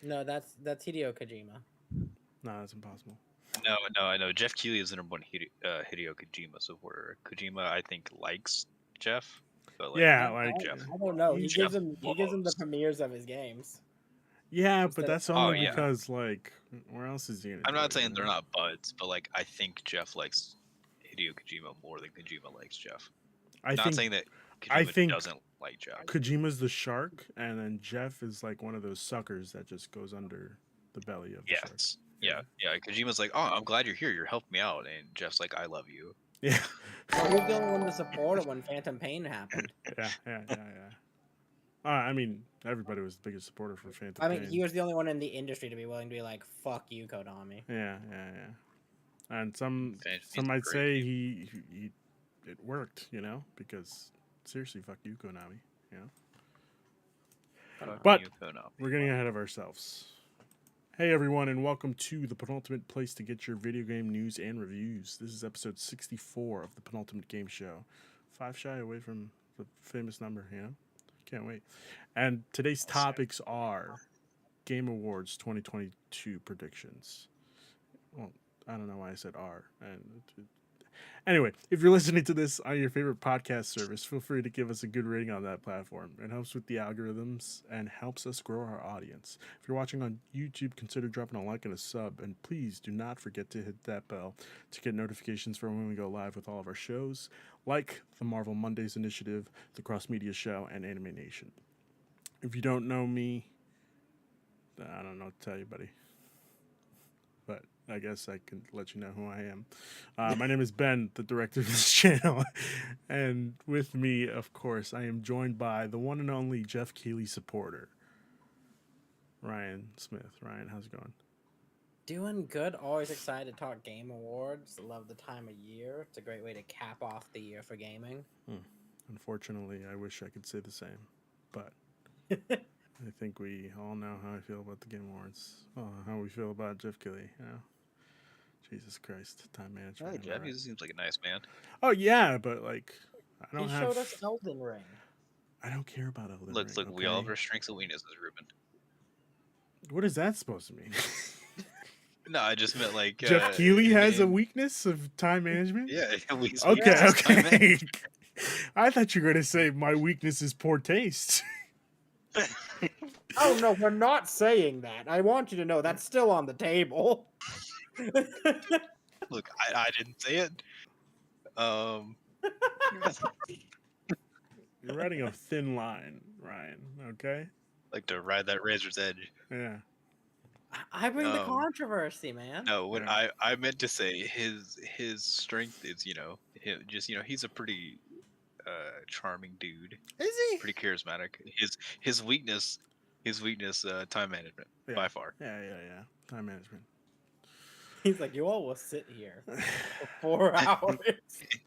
No, that's Hideo Kojima. No, that's impossible. No, I know. Geoff Keighley is the number one Hideo Kojima supporter. Kojima, I think, likes Jeff, but like Yeah, like Jeff, I don't know. He gives Jeff him the loves. premieres of his games yeah, but instead of that's Oh only yeah, because like, where else is he gonna I'm do not it? You saying they're know? not buds, but like I think Jeff likes Hideo Kojima more than Kojima likes Jeff. I Not think saying that I Kojima think doesn't like Jeff. Kojima's the shark, and then Jeff is like one of those suckers that just goes under the belly of the shark. Yes. Yeah, Yeah. Kojima's like, oh, I'm glad you're here. You're helping me out, and Jeff's like, I love you. yeah, well, he was the only one to support it when Phantom Pain happened. yeah. I mean, everybody was the biggest supporter for Phantom I mean, he Pain. was the only one in the industry to be willing to be like, "Fuck you, Konami." Yeah. And Phantom some Pain's a might great say game. he it worked, you know, because seriously, fuck you, Konami, you know. Fuck But you, Konami. we're getting ahead of ourselves. Hey everyone, and welcome to the penultimate place to get your video game news and reviews. This is episode 64 of the Penultimate Game Show. 5 shy away from the famous number, you know? Can't wait. And today's topics are Game Awards 2022 predictions. Well, I don't know why I said "are." And anyway, if you're listening to this on your favorite podcast service, feel free to give us a good rating on that platform. It helps with the algorithms and helps us grow our audience. If you're watching on YouTube, consider dropping a like and a sub. And please do not forget to hit that bell to get notifications for when we go live with all of our shows, like the Marvel Mondays Initiative, the Cross Media Show, and Anime Nation. If you don't know me, I don't know what to tell you, buddy. But I guess I can let you know who I am. My name is Ben, the director of this channel. And with me, of course, I am joined by the one and only Geoff Keighley supporter, Ryan Smith. Ryan, how's it going? Doing good. Always excited to talk Game Awards. Love the time of year. It's a great way to cap off the year for gaming. Unfortunately, I wish I could say the same. But I think we all know how I feel about the Game Awards. How we feel about Geoff Keighley, you know? Jesus Christ, time management. Hey, Jeff, he seems like a nice man. Oh yeah, but like I He don't showed have. us Elden Ring. I don't care about Elden Look, Ring. we all have Okay, our strengths and weaknesses, Ruben. what is that supposed to mean? No, I just meant like Geoff Keighley has a in, weekness of time management. yeah, Lee's Okay, weakness is time okay. management. I thought you were gonna say my weakness is poor taste. Oh no, we're not saying that. I want you to know that's still on the table. Look, I didn't say it. Um, You're riding a thin line, Ryan. Okay. like to ride that razor's edge. Yeah. I bring the Um, controversy, man. no, what Yeah. I meant to say, his strength is he's a pretty charming dude, Is he? pretty charismatic. His weakness, time management Yeah. by far. Yeah. Time management. He's like, you all will sit here for 4 hours.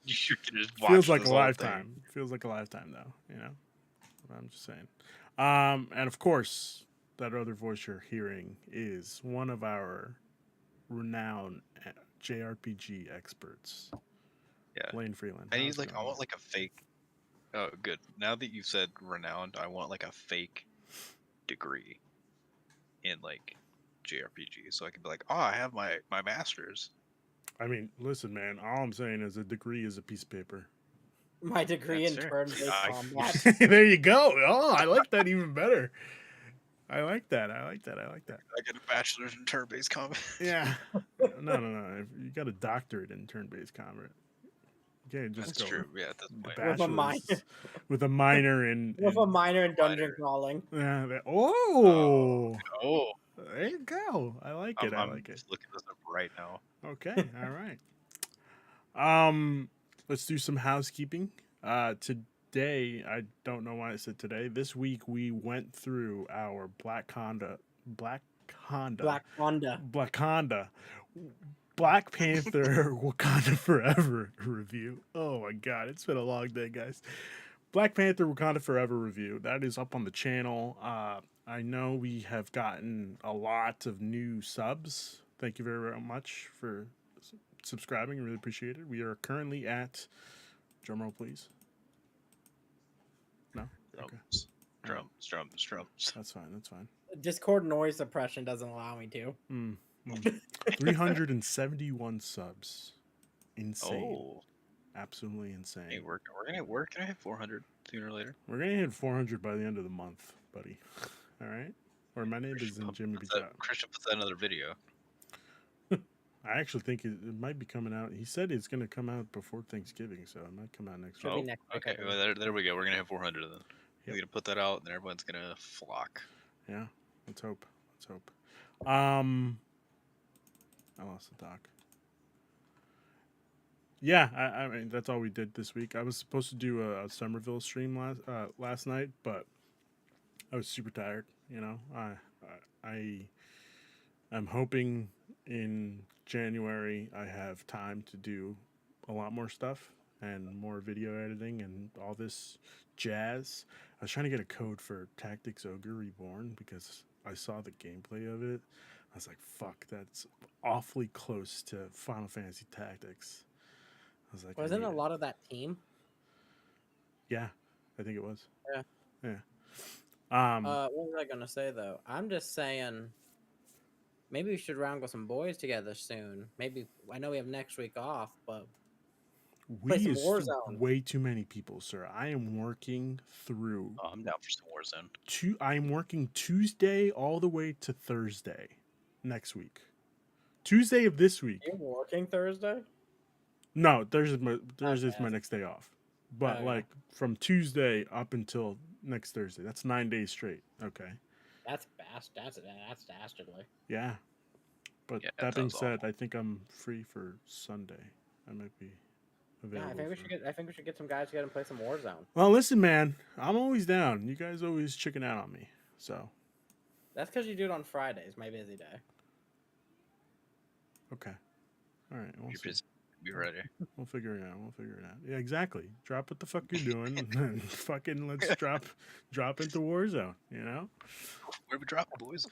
You can just watch Feels like this a whole lifetime. Feels like a lifetime, though. You know. I'm just saying. And of course, that other voice you're hearing is one of our renowned JRPG experts, Yeah, Lane Freeland. and How's he's it like, I going? want like a fake. Oh, good. Now that you said renowned, I want like a fake degree in like JRPG, so I can be like, oh, I have my master's. I mean, listen, man. All I'm saying is a degree is a piece of paper. My degree That's in fair. turn-based I- combat. There you go. Oh, I like that even better. I like that. I got a bachelor's in turn-based combat. Yeah. No. You got a doctorate in turn-based combat. You can't just That's go true. Yeah, at this the point. With a minor, bachelor's with a minor in. with a minor in dungeon Minor. crawling. Yeah. Oh, oh, There you go. I like it. I I'm like it. just looking this up right now. Okay. All right. Let's do some housekeeping. Today, I don't know why I said today. This week we went through our Black Panther, Black Honda. Black Panther Wakanda Forever review. Oh my god, it's been a long day, guys. Black Panther Wakanda Forever review. That is up on the channel. I know we have gotten a lot of new subs. Thank you very, very much for subscribing. Really appreciate it. We are currently at, drumroll please. No? Okay. Drums. That's fine. Discord noise suppression doesn't allow me to. 371 subs. Insane. Oh, Absolutely hey, insane. we're gonna hit 400 sooner or later. We're going to hit 400 by the end of the month, buddy. All right? Or my name is in Jimmy B. Christian puts that another video. I actually think it might be coming out. He said it's going to come out before Thanksgiving, so it might come out next Should week. be next week. Okay, well, there we go. We're gonna hit 400 then. Yep. We're gonna put that out, and everyone's gonna flock. Yeah, let's hope. Let's hope. I lost the doc. Yeah, I mean that's all we did this week. I was supposed to do a Somerville stream last night, but I was super tired. You know, I'm hoping in January I have time to do a lot more stuff and more video editing and all this jazz. I was trying to get a code for Tactics Ogre Reborn because I saw the gameplay of it. I was like, fuck, that's awfully close to Final Fantasy Tactics. I was like, Wasn't a lot of that team? Yeah, I think it was. Yeah. Yeah. What was I gonna say though? I'm just saying, maybe we should wrangle some boys together soon. Maybe I know we have next week off, but We some is Warzone. way too many people, sir. I am working through. Oh, I'm down for some Warzone. I'm working Tuesday all the way to Thursday next week. Tuesday of this week. You're working Thursday? No, Thursday's my next day off. But Okay. like from Tuesday up until next Thursday. That's 9 days straight. Okay. That's dastardly. Yeah. But Yeah, that being sounds said, awful. I think I'm free for Sunday. I might be Yeah, available. I think we should get some guys together and play some Warzone. Well, listen, man, I'm always down. You guys always chicken out on me. So, That's because you do it on Fridays, my busy day. okay. All right. We'll You're see. busy. Be ready. We'll figure it out. Yeah, exactly. Drop what the fuck you're doing and then fucking let's drop into Warzone, you know? Where we dropping, boys?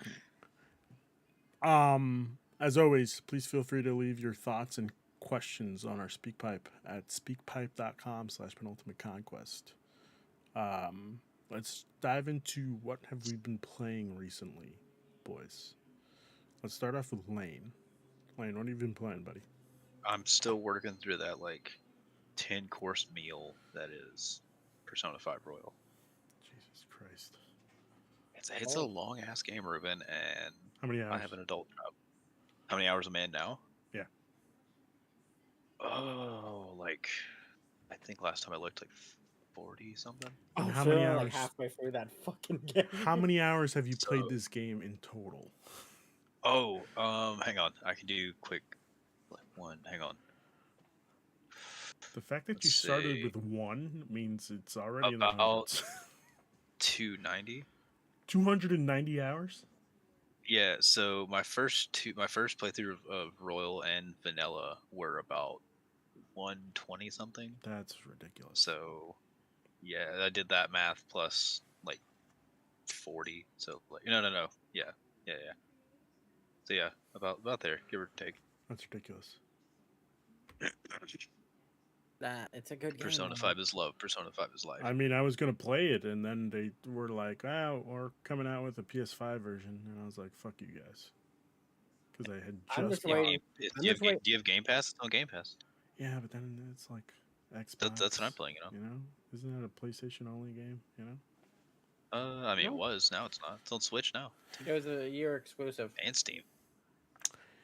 As always, please feel free to leave your thoughts and questions on our SpeakPipe at speakpipe.com/penultimateconquest. Let's dive into what have we been playing recently, boys. Let's start off with Lane. Lane, what have you been playing, buddy? I'm still working through that like 10-course meal that is Persona 5 Royal. Jesus Christ. It's a long ass game, Ruben, and How many hours? I have an adult job. How many hours am I in now? Yeah. Oh, like I think last time I looked like 40 something. And Oh, how so many we're, hours? like halfway through that fucking game. How many hours have you played So- this game in total? Oh, hang on. I can do quick one. Hang on. The fact that you Let's started see. with 1 means it's already in the About hundreds. 290. 290 hours? Yeah, so my first playthrough of Royal and Vanilla were about 120 something. That's ridiculous. So yeah, I did that math plus like 40. So like no. Yeah. So yeah, about there, give or take. That's ridiculous. It's a good game. Persona 5 is love. Persona 5 is life. I mean, I was going to play it, and then they were like, oh, we're coming out with a PS5 version. And I was like, fuck you guys. Because I had I'm just just bought- waiting. Do I'm you just have wait- Do you have Game Pass? It's on Game Pass. Yeah, but then it's like Xbox. That's what I'm playing it on. You know? Isn't that a PlayStation only game? You know? I mean, No. it was. Now it's not. It's on Switch now It was a year exclusive. and Steam.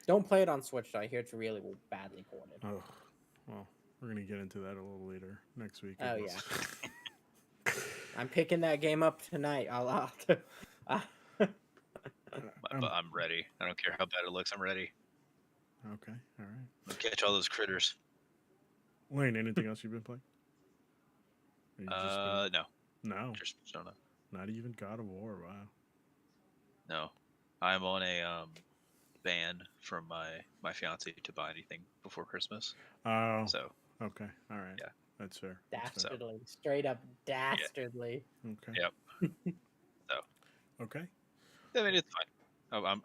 Don't play it on Switch though. I hear it's really badly ported. Oh, well, we're going to get into that a little later next week. Oh, I guess. I'm picking that game up tonight. But I'm ready. I don't care how bad it looks. I'm ready. Okay, all right. I'll catch all those critters. Wayne, anything else you've been playing? Or you just No, no, just Persona. not even God of War. Wow. No, I'm on a ban from my fiance to buy anything before Christmas. Oh, So okay, all right. Yeah. That's fair. That's fair. Dastardly. Straight up dastardly. Okay. Yep. Okay. I mean, it's fine.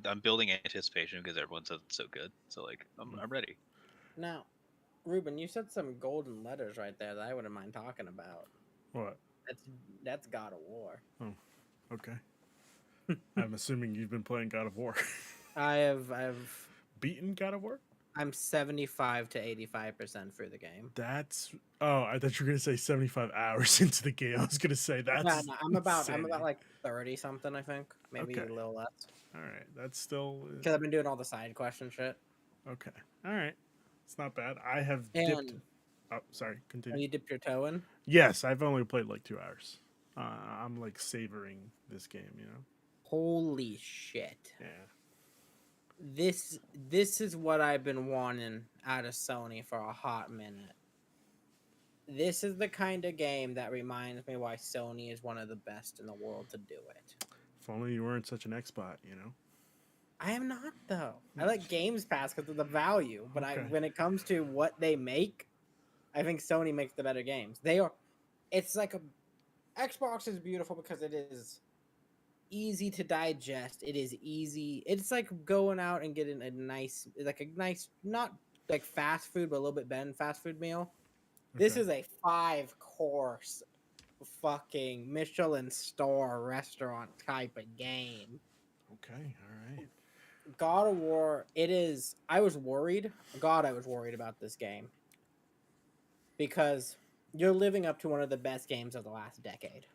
I'm building anticipation because everyone says it's so good. So like, I'm ready. Now, Ruben, you said some golden letters right there that I wouldn't mind talking about. What? That's God of War. Okay. I'm assuming you've been playing God of War. I've Beaten God of War? I'm 75 to 85% through the game. That's I thought you were gonna say 75 hours into the game. I was gonna say No, that's no, I'm about insanity. like 30 something, I think. Maybe Okay. a little less. All right. That's still Because I've been doing all the side quest and shit. okay. All right. It's not bad. I have dipped. And Oh, sorry. when Continue. you dipped your toe in, Yes, I've only played like 2 hours. I'm like savoring this game. You know. holy shit. Yeah. This is what I've been wanting out of Sony for a hot minute. This is the kind of game that reminds me why Sony is one of the best in the world to do it. If only you weren't such an Xbot. You know. I am not though. I like Games Pass because of the value, but Okay. when it comes to what they make, I think Sony makes the better games. They are. It's like a Xbox is beautiful because it is easy to digest. It is easy. It's like going out and getting a nice, not like fast food, but a little bit better than fast food meal. This Okay. is a 5-course fucking Michelin star restaurant type of game. Okay. All right. God of War, it is. I was worried. God, I was worried about this game because you're living up to one of the best games of the last decade.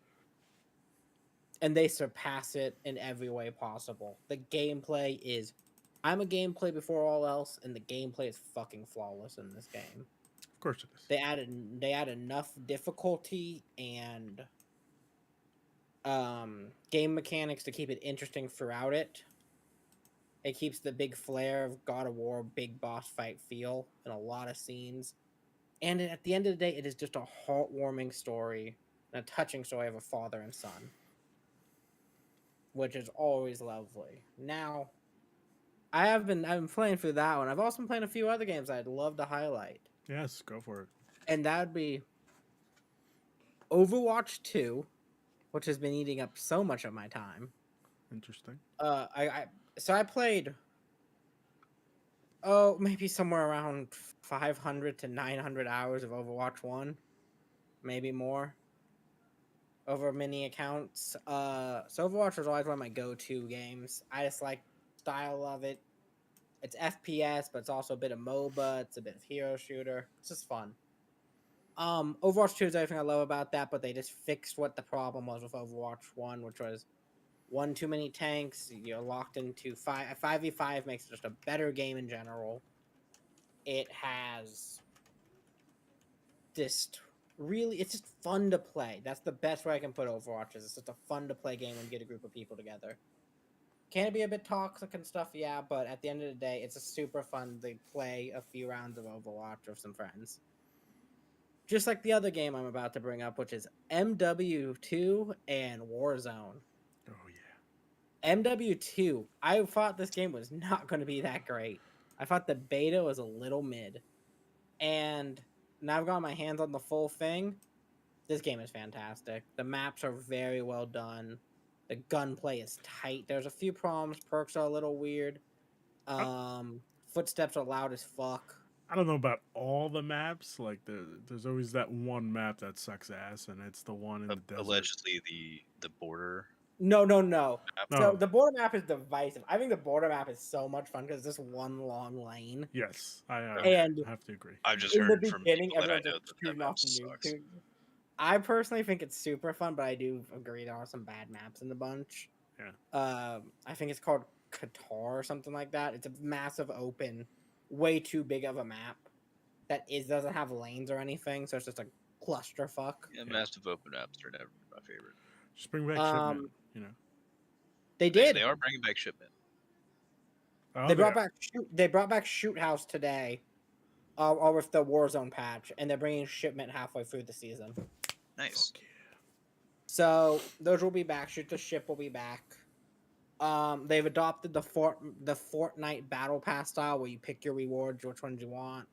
And they surpass it in every way possible. The gameplay is. I'm a gameplay before all else, and the gameplay is fucking flawless in this game. Of course it is. They add enough difficulty and game mechanics to keep it interesting throughout it. It keeps the big flair of God of War, big boss fight feel in a lot of scenes. And at the end of the day, it is just a heartwarming story and a touching story of a father and son, which is always lovely. Now, I've been playing through that one. I've also been playing a few other games I'd love to highlight. Yes, go for it. And that would be Overwatch 2, which has been eating up so much of my time. Interesting. I played maybe somewhere around 500 to 900 hours of Overwatch 1, maybe more, over many accounts. So Overwatch was always one of my go-to games. I just like the style of it. It's FPS, but it's also a bit of MOBA. It's a bit of hero shooter. It's just fun. Overwatch 2 is everything I love about that, but they just fixed what the problem was with Overwatch 1, which was one too many tanks. You're locked into 5v5 makes it just a better game in general. It has just it's just fun to play. That's the best way I can put Overwatch. It's just a fun to play game when you get a group of people together. Can it be a bit toxic and stuff? Yeah, but at the end of the day, it's a super fun to play a few rounds of Overwatch with some friends. Just like the other game I'm about to bring up, which is MW2 and Warzone. Oh yeah. MW2, I thought this game was not going to be that great. I thought the beta was a little mid. And now I've got my hands on the full thing. This game is fantastic. The maps are very well done. The gunplay is tight. There's a few problems. Perks are a little weird. Footsteps are loud as fuck. I don't know about all the maps. Like there's always that one map that sucks ass, and it's the one in the desert. Allegedly, the border. No. No. So the border map is divisive. I think the border map is so much fun because it's just one long lane. Yes, I And have to agree. I've just in the heard from beginning, people that I everyone's know like that shooting map off the sucks. noob. I personally think it's super fun, but I do agree there are some bad maps in the bunch. Yeah. I think it's called Qatar or something like that. It's a massive open, way too big of a map that doesn't have lanes or anything, so it's just a clusterfuck. Yeah, massive open apps are never my favorite. Just bring back Shipment. You know. They did. They are bringing back Shipment. Oh, They brought back Shoot House today, or with the Warzone patch, and they're bringing Shipment halfway through the season. Nice. Yeah. So those will be back. Shoot the Ship will be back. They've adopted the Fortnite Battle Pass style where you pick your rewards, which ones you want.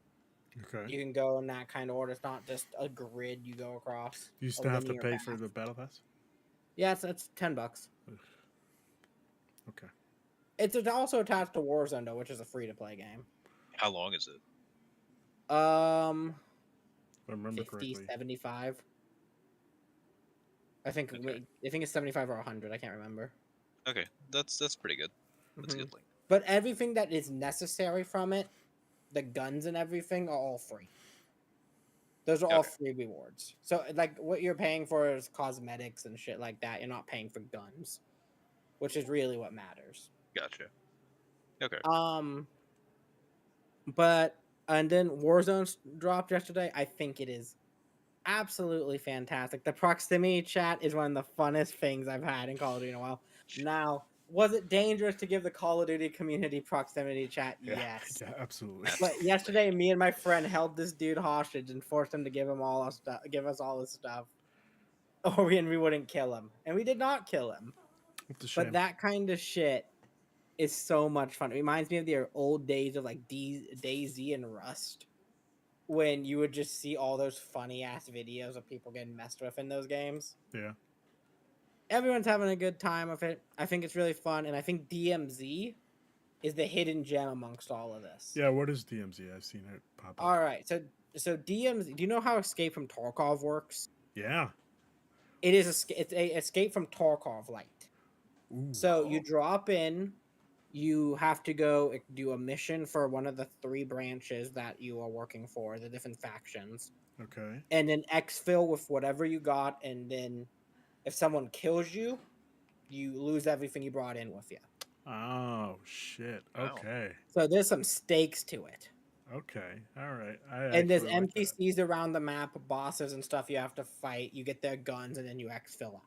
Okay. You can go in that kind of order. It's not just a grid you go across. You still have to pay for the battle pass. Yeah, it's $10. Okay. It's also attached to Warzone though, which is a free to play game. How long is it? If I remember 50, correctly. 75. I think it's 75 or 100. I can't remember. Okay, that's pretty good. That's a good link. But everything that is necessary from it, the guns and everything, are all free. Those are all Okay. free rewards. So like what you're paying for is cosmetics and shit like that. You're not paying for guns, which is really what matters. Gotcha. Okay. But and then Warzone dropped yesterday. I think it is absolutely fantastic. The proximity chat is one of the funnest things I've had in Call of Duty in a while. Now, was it dangerous to give the Call of Duty community proximity chat? Yeah, Yes. yeah, absolutely. But yesterday, me and my friend held this dude hostage and forced him to give us all his stuff, or we wouldn't kill him, and we did not kill him. It's a But shame. that kind of shit is so much fun. It reminds me of the old days of like DayZ and Rust, when you would just see all those funny ass videos of people getting messed with in those games. Yeah. Everyone's having a good time with it. I think it's really fun, and I think DMZ is the hidden gem amongst all of this. Yeah, what is DMZ? I've seen it pop up. All right, so DMZ. Do you know how Escape from Tarkov works? Yeah. It's a Escape from Tarkov light. Ooh. So you drop in, you have to go do a mission for one of the 3 branches that you are working for, the different factions, Okay. and then exfil with whatever you got, and then if someone kills you, you lose everything you brought in with you. Oh shit. Wow. Okay. So there's some stakes to it. Okay. All right. And there's actually like that. NPCs around the map, bosses and stuff you have to fight. You get their guns, and then you exfil out.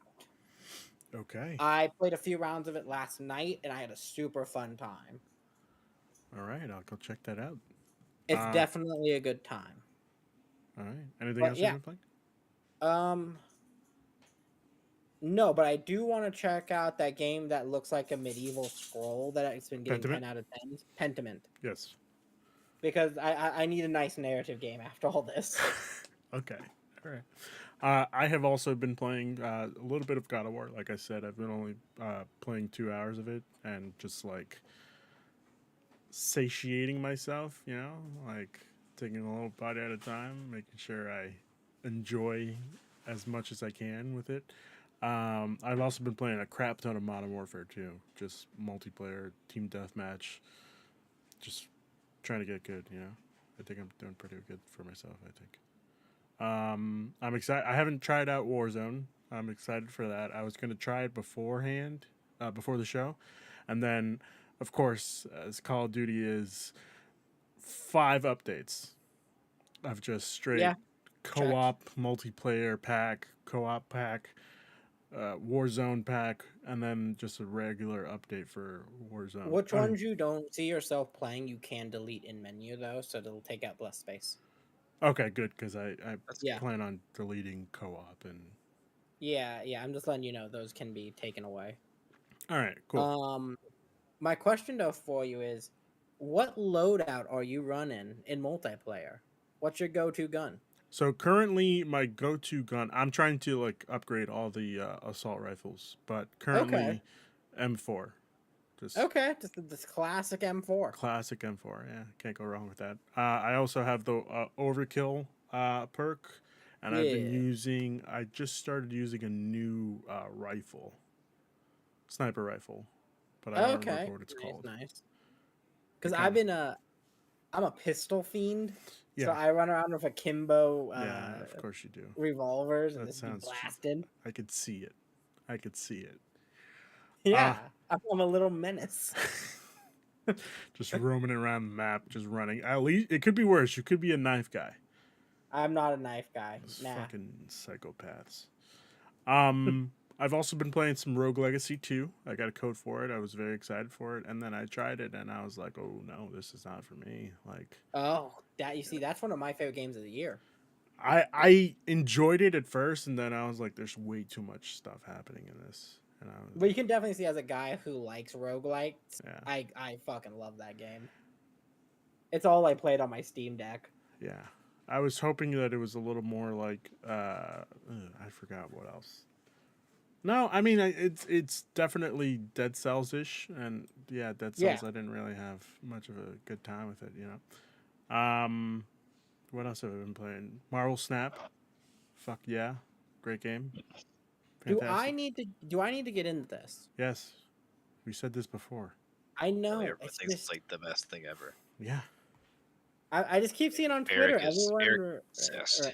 Okay. I played a few rounds of it last night, and I had a super fun time. All right. I'll go check that out. It's definitely a good time. All right. Anything else you've been playing? No, but I do want to check out that game that looks like a medieval scroll that it's been getting Pentiment? 10 out of 10. Pentiment. Yes. Because I need a nice narrative game after all this. Okay. All right. I have also been playing a little bit of God of War. Like I said, I've been only playing 2 hours of it and just like satiating myself, like taking a little bite at a time, making sure I enjoy as much as I can with it. I've also been playing a crap ton of Modern Warfare too, just multiplayer, team deathmatch, just trying to get good. I think I'm doing pretty good for myself. I think. I'm excited. I haven't tried out Warzone. I'm excited for that. I was going to try it beforehand, before the show, and then, of course, as Call of Duty is 5 updates of just straight co-op multiplayer pack, co-op pack, Warzone pack, and then just a regular update for Warzone. Which ones you don't see yourself playing, you can delete in menu though, so it'll take up less space. Okay, good, because I Yeah. plan on deleting co-op and. Yeah, I'm just letting you know those can be taken away. All right, cool. My question though for you is, what loadout are you running in multiplayer? What's your go-to gun? So currently, my go-to gun. I'm trying to like upgrade all the assault rifles, but currently, M4. Just this classic M4. Classic M4. Yeah, can't go wrong with that. I also have the overkill perk, and I've been using. I just started using a new rifle, sniper rifle, but I don't remember what it's called. Nice. Because I'm a pistol fiend. Yeah. So I run around with a Kimbo. Yeah, of course you do. Revolvers, and this sounds blasted. I could see it. Yeah, I'm a little menace. Just roaming around the map, just running. At least it could be worse. You could be a knife guy. I'm not a knife guy. Those fucking psychopaths. I've also been playing some Rogue Legacy 2. I got a code for it. I was very excited for it, and then I tried it, and I was like, "Oh no, this is not for me." Like, that's one of my favorite games of the year. I enjoyed it at first, and then I was like, "There's way too much stuff happening in this." But you can definitely see, as a guy who likes roguelikes, I fucking love that game. It's all I played on my Steam Deck. Yeah. I was hoping that it was a little more like I forgot what else. No, I mean it's definitely Dead Cells-ish, and yeah, Dead Cells. I didn't really have much of a good time with it, What else have I been playing? Marvel Snap. Fuck yeah, great game. Fantastic. Do I need to get into this? Yes. We said this before. I know. Everyone It's thinks it's just like the best thing ever. Yeah. I just keep seeing on Twitter Eric is everyone obsessed.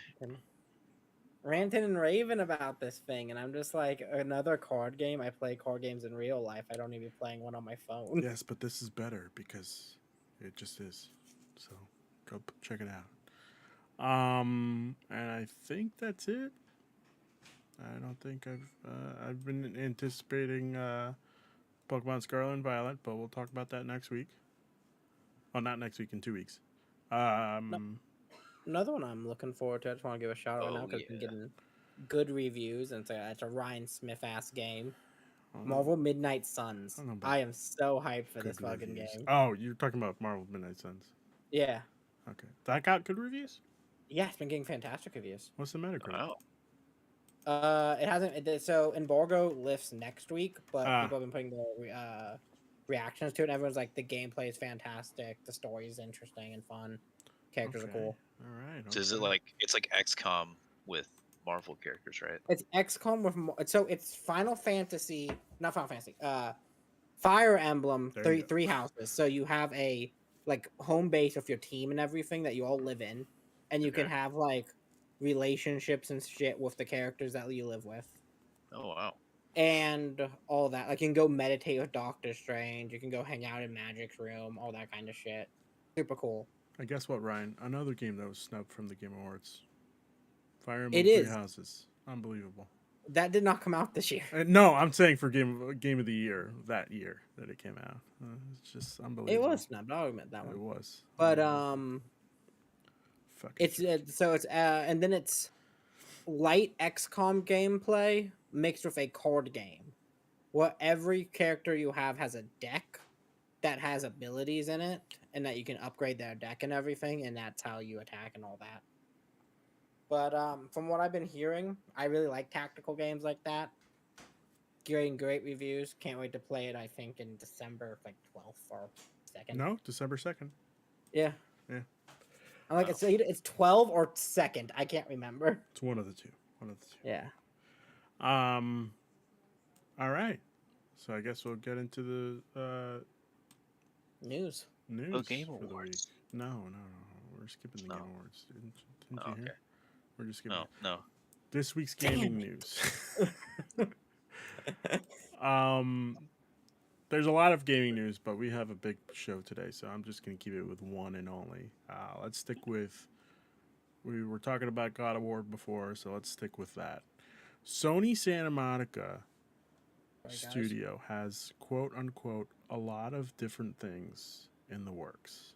ranting and raving about this thing, and I'm just like, another card game. I play card games in real life. I don't need to be playing one on my phone. Yes, but this is better because it just is. So go check it out. And I think that's it. I don't think I've been anticipating Pokemon Scarlet and Violet, but we'll talk about that next week. Well, not next week, in 2 weeks. No, another one I'm looking forward to. I just want to give a shout out right now because I've been getting good reviews, and it's a Ryan Smith ass game. Marvel Midnight Suns. I am so hyped for this fucking reviews. game. Oh, you're talking about Marvel Midnight Suns. Yeah. Okay. That got good reviews? Yeah, it's been getting fantastic reviews. What's the Metacritic? It hasn't. So embargo lifts next week, but people have been putting their reactions to it. And everyone's like, the gameplay is fantastic, the story is interesting and fun, characters are cool. All right. So is it like it's like XCOM with Marvel characters, right? It's XCOM with so it's Final Fantasy, not Final Fantasy. Fire Emblem, three houses. So you have a like home base of your team and everything that you all live in, and you can have like relationships and shit with the characters that you live with. Oh wow. And all that. Like you can go meditate with Doctor Strange, you can go hang out in Magic's room, all that kind of shit. Super cool. And guess what, Ryan? Another game that was snubbed from the Game Awards. Fire Emblem It Three is. Houses. Unbelievable. That did not come out this year. No, I'm saying for game of the year that year that it came out. It's just unbelievable. It was snubbed. I'll admit that one. It was. But it's and then it's light XCOM gameplay mixed with a card game, where every character you have has a deck that has abilities in it, and that you can upgrade their deck and everything, and that's how you attack and all that. But from what I've been hearing, I really like tactical games like that. Getting great reviews. Can't wait to play it. I think in December, like 12th or 2nd. No, December 2nd. Yeah. Yeah. I'm like, it's 12 or 2nd. I can't remember. It's one of the two. Yeah. All right. So I guess we'll get into the news. Game for the week. Awards. No. We're skipping the Game Awards. Didn't you hear? We're just skipping. No. This week's gaming news. There's a lot of gaming news, but we have a big show today, so I'm just going to keep it with one and only. Let's stick with... We were talking about God of War before, so let's stick with that. Sony Santa Monica Studio has, quote-unquote, a lot of different things in the works.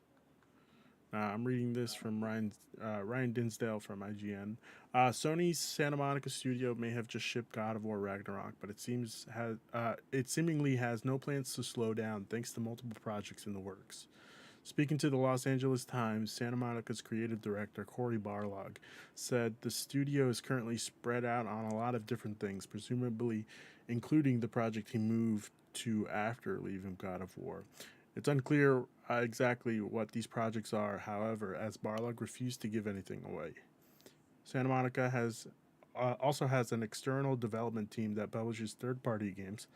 I'm reading this from Ryan Dinsdale from IGN. Sony's Santa Monica studio may have just shipped God of War Ragnarok, but it seemingly has no plans to slow down thanks to multiple projects in the works. Speaking to the Los Angeles Times, Santa Monica's creative director, Cory Barlog, said the studio is currently spread out on a lot of different things, presumably including the project he moved to after leaving God of War. It's unclear exactly what these projects are, however, as Barlog refused to give anything away. Santa Monica also has an external development team that publishes third-party games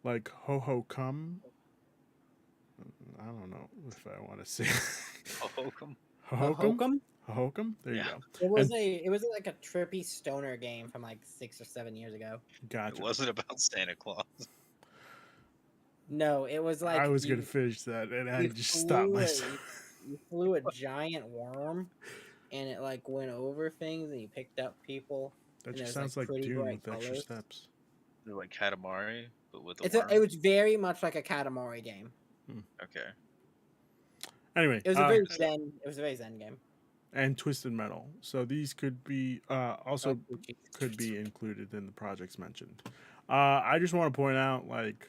like Ho Ho Come. I don't know if I want to say Hokum. Hokum? There you go. It was like a trippy stoner game from like 6 or 7 years ago. Gotcha. It wasn't about Santa Claus. No, it was like... I was going to finish that, and I just stopped myself. You flew a giant worm, and it like went over things, and you picked up people. That just sounds like Dune with extra steps. They're like Katamari, but with a worm. It was very much like a Katamari game. Okay. Anyway, it was a very zen game. And Twisted Metal. So these could be could be included in the projects mentioned. I just want to point out, like,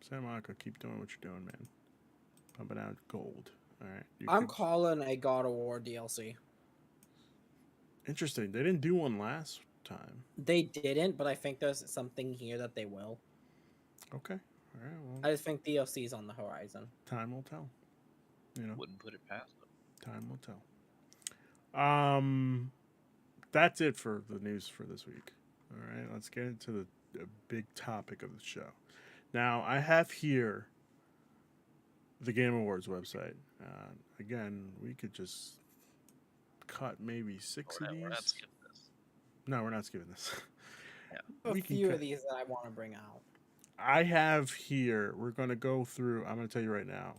Santa Monica, keep doing what you're doing, man. Pumping out gold. All right. I'm calling a God of War DLC. Interesting. They didn't do one last time. They didn't, but I think there's something here that they will. Okay. All right. Well, I just think DLC is on the horizon. Time will tell. Wouldn't put it past them. Time will tell. That's it for the news for this week. All right. Let's get into the big topic of the show. Now, I have here the Game Awards website. Again, we could just cut maybe six of We're not these. skipping this. No, we're not skipping this. Yeah. A We can few cut. of these that I want to bring out. I have here, we're going to go through, I'm going to tell you right now.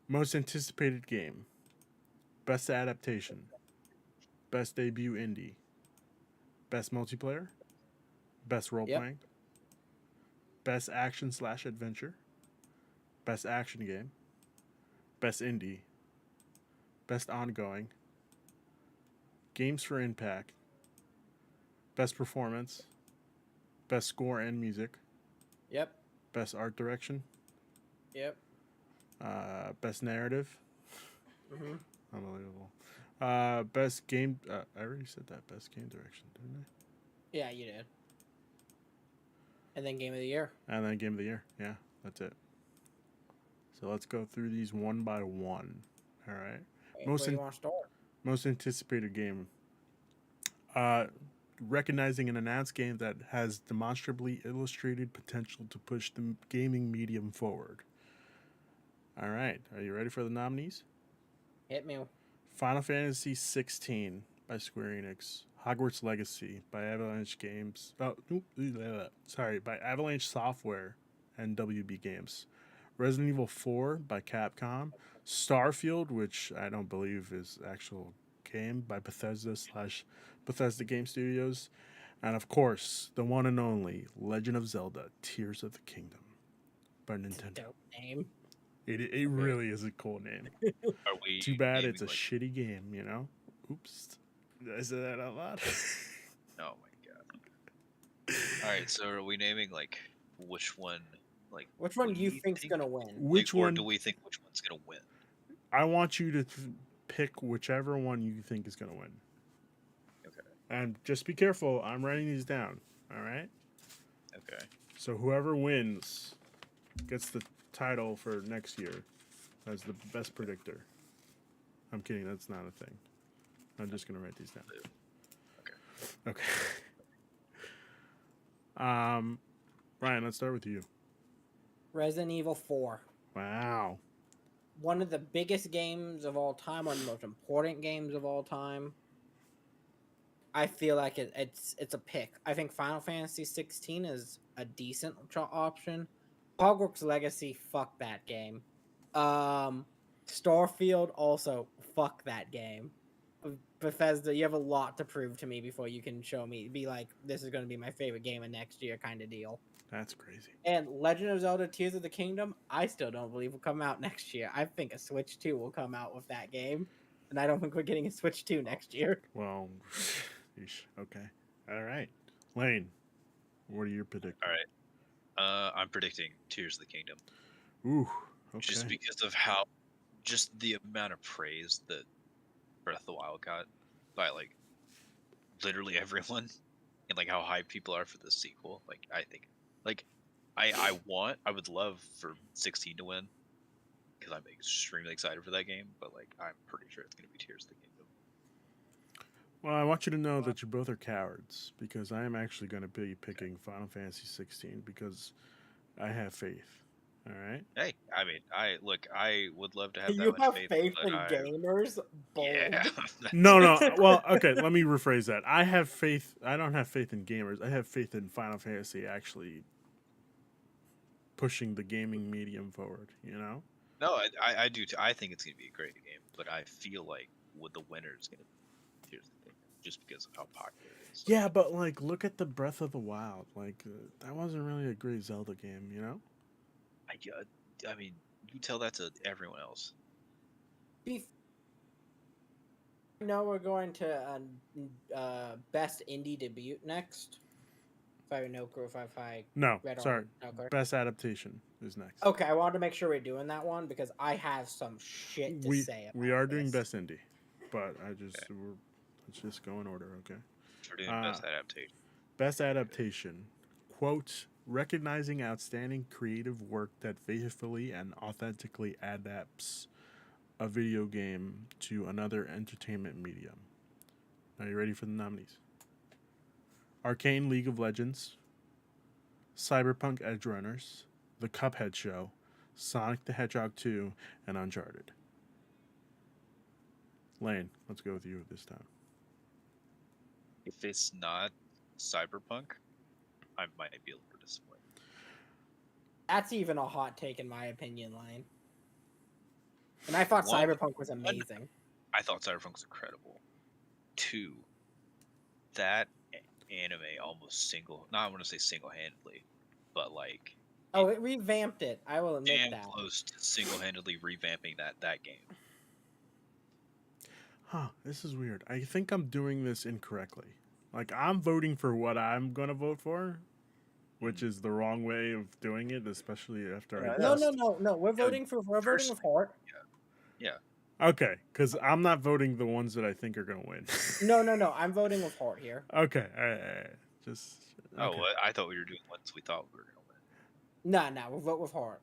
Most anticipated game, best adaptation, best debut indie, best multiplayer, best role Yep. playing, best action/adventure, best action game, best indie, best ongoing, games for impact, best performance, best score and music, Yep. best art direction, Yep. best narrative. Mm-hmm. Unbelievable. Best game. I already said that. Best game direction, didn't Yeah, you did. And then Game of the Year. I? And then game of the year. Yeah, that's it. So let's go through these one by one. All right. Most Where do in, you want to start? most anticipated game. Recognizing an announced game that has demonstrably illustrated potential to push the gaming medium forward. All right. Are you ready for the nominees? Hit me. Final Fantasy 16 by Square Enix. Hogwarts Legacy by Avalanche Games. Sorry, by Avalanche Software and WB Games. Resident Evil 4 by Capcom. Starfield, which I don't believe is actual game, by Bethesda Game Studios. And of course, the one and only Legend of Zelda: Tears of the Kingdom by Nintendo. Dope name. It really is a cool name. Are we Too bad naming, it's a like, shitty game, you know? Oops. Did I say that out loud? oh my god. Alright, so are we naming like which one Which one do you we think's think, gonna win? Which or one? do we think which one's gonna win? I want you to pick whichever one you think is going to win. Okay. And just be careful. I'm writing these down. All right? Okay. So whoever wins gets the title for next year as the best predictor. I'm kidding. That's not a thing. I'm just going to write these down. Okay. Ryan, let's start with you. Resident Evil 4. Wow. One of the biggest games of all time, one of the most important games of all time. I feel like it's a pick. I think Final Fantasy 16 is a decent option. Hogwarts Legacy, fuck that game. Starfield, also fuck that game. Bethesda, you have a lot to prove to me before you can show me, be like, this is going to be my favorite game of next year kind of deal. That's crazy. And Legend of Zelda Tears of the Kingdom, I still don't believe will come out next year. I think a Switch 2 will come out with that game. And I don't think we're getting a Switch 2 next year. Well, okay. All right. Lane, what are your predictions? Alright. I'm predicting Tears of the Kingdom. Ooh, okay. Just because of how just the amount of praise that Breath of the Wild got by like literally everyone, and like how hyped people are for the sequel. Like I think, like I would love for 16 to win because I'm extremely excited for that game. But like I'm pretty sure it's gonna be Tears of the Kingdom. Well, I want you to know that you both are cowards because I am actually going to be picking Final Fantasy 16 because I have faith. All right. Hey, I mean, I would love to have that You much have faith, faith but in gamers? Bold. yeah. No. Well, okay. Let me rephrase that. I have faith. I don't have faith in gamers. I have faith in Final Fantasy actually pushing the gaming medium forward. You know. No, I do too. I think it's gonna be a great game, but I feel like the winner is gonna be Tears of the Kingdom just because of how popular it is. Yeah, but like, look at the Breath of the Wild. Like, that wasn't really a great Zelda game. You know. I mean, you tell that to everyone else. No, we're going to best indie debut next. If I know, if I No, read sorry. on. Okay. Best adaptation is next. Okay, I wanted to make sure we're doing that one because I have some shit to say about we are doing this. best indie, but let's just go in order, okay? We're doing best adaptation. Best adaptation, quote, recognizing outstanding creative work that faithfully and authentically adapts a video game to another entertainment medium. Are you ready for the nominees? Arcane League of Legends, Cyberpunk Edgerunners, the Cuphead show, Sonic the Hedgehog 2, and Uncharted. Lane, let's go with you this time. If it's not Cyberpunk, I might be a little disappointed. That's even a hot take in my opinion, Lane. And I thought One, Cyberpunk was amazing. I thought Cyberpunk was incredible. 2, that anime almost not I want to say single-handedly, but like Oh, it revamped it. I will admit damn that. close to single-handedly revamping that game. Huh, this is weird. I think I'm doing this incorrectly. Like, I'm voting for what I'm going to vote for, which is the wrong way of doing it, especially after I No, just... no. We're voting with heart. Yeah. Okay, because I'm not voting the ones that I think are going to win. No. I'm voting with heart here. Okay, all right. Just... Okay. Oh, well, I thought we were doing ones we thought we were gonna win. No, we'll vote with heart.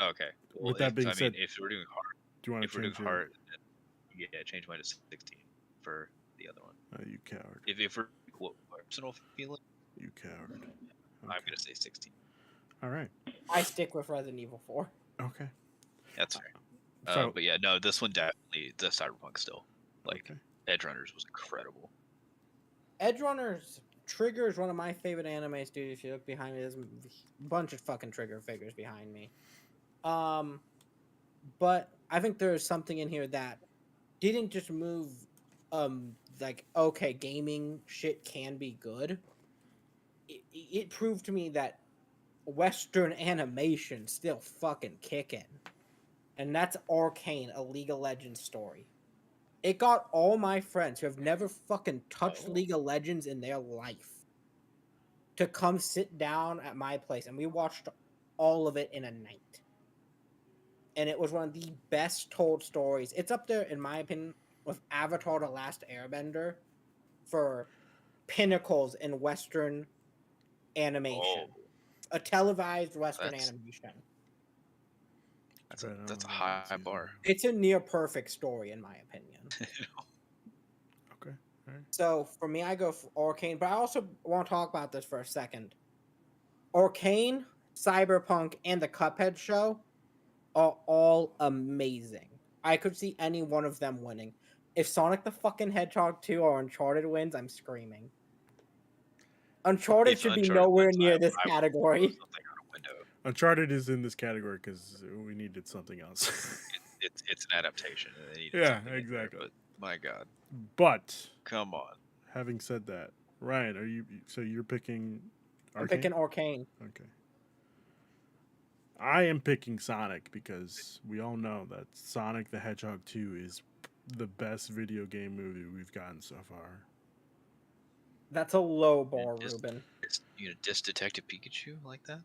Okay. Well, With that being said, if we're doing heart, do you want to change your... heart, yeah, change mine to 16 for the other one. Oh, you coward. If we're personal feeling, You coward. Okay. I'm gonna say 16. All right. I stick with Resident Evil 4. Okay. That's fair. So, But yeah, no, this one definitely the Cyberpunk still. Like okay. Edge Runners was incredible. Edge Runners Trigger is one of my favorite animes, dude. If you look behind me, there's a bunch of fucking Trigger figures behind me. But I think there's something in here that didn't just move like, okay, gaming shit can be good. It proved to me that Western animation still fucking kicking. And that's Arcane, a League of Legends story. It got all my friends who have never fucking touched League of Legends in their life to come sit down at my place, and we watched all of it in a night. And it was one of the best told stories. It's up there, in my opinion, with Avatar: The Last Airbender for pinnacles in Western animation. A televised Western animation. That's a high bar. It's a near perfect story, in my opinion. Okay. All right. So for me, I go for Arcane, but I also want to talk about this for a second. Arcane, Cyberpunk, and the Cuphead show are all amazing. I could see any one of them winning. If Sonic the fucking Hedgehog 2 or Uncharted wins, I'm screaming. Uncharted should be nowhere near this category. Uncharted is in this category because we needed something else. it's an adaptation. Yeah, exactly. But my God. But come on. Having said that, Ryan, you're picking Arcane? I'm picking Arcane. Okay. I am picking Sonic because we all know that Sonic the Hedgehog 2 is the best video game movie we've gotten so far. That's a low bar, Ruben. You gonna diss Detective Pikachu like that?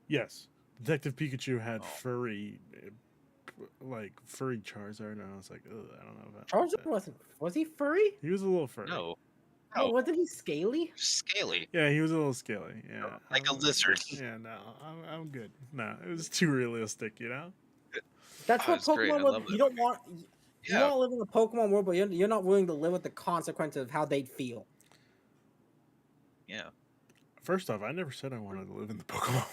Yes. Detective Pikachu had furry Charizard, and I was like, ugh, I don't know about Charizard was he furry? He was a little furry. No. Oh, wasn't he scaly? Scaly. Yeah, he was a little scaly. Yeah, like a lizard. Yeah, no, I'm good. No, it was too realistic, you know. That's what Pokemon world. You don't want. You want to live in a Pokemon world, but you're not willing to live with the consequences of how they'd feel. Yeah. First off, I never said I wanted to live in the Pokemon world.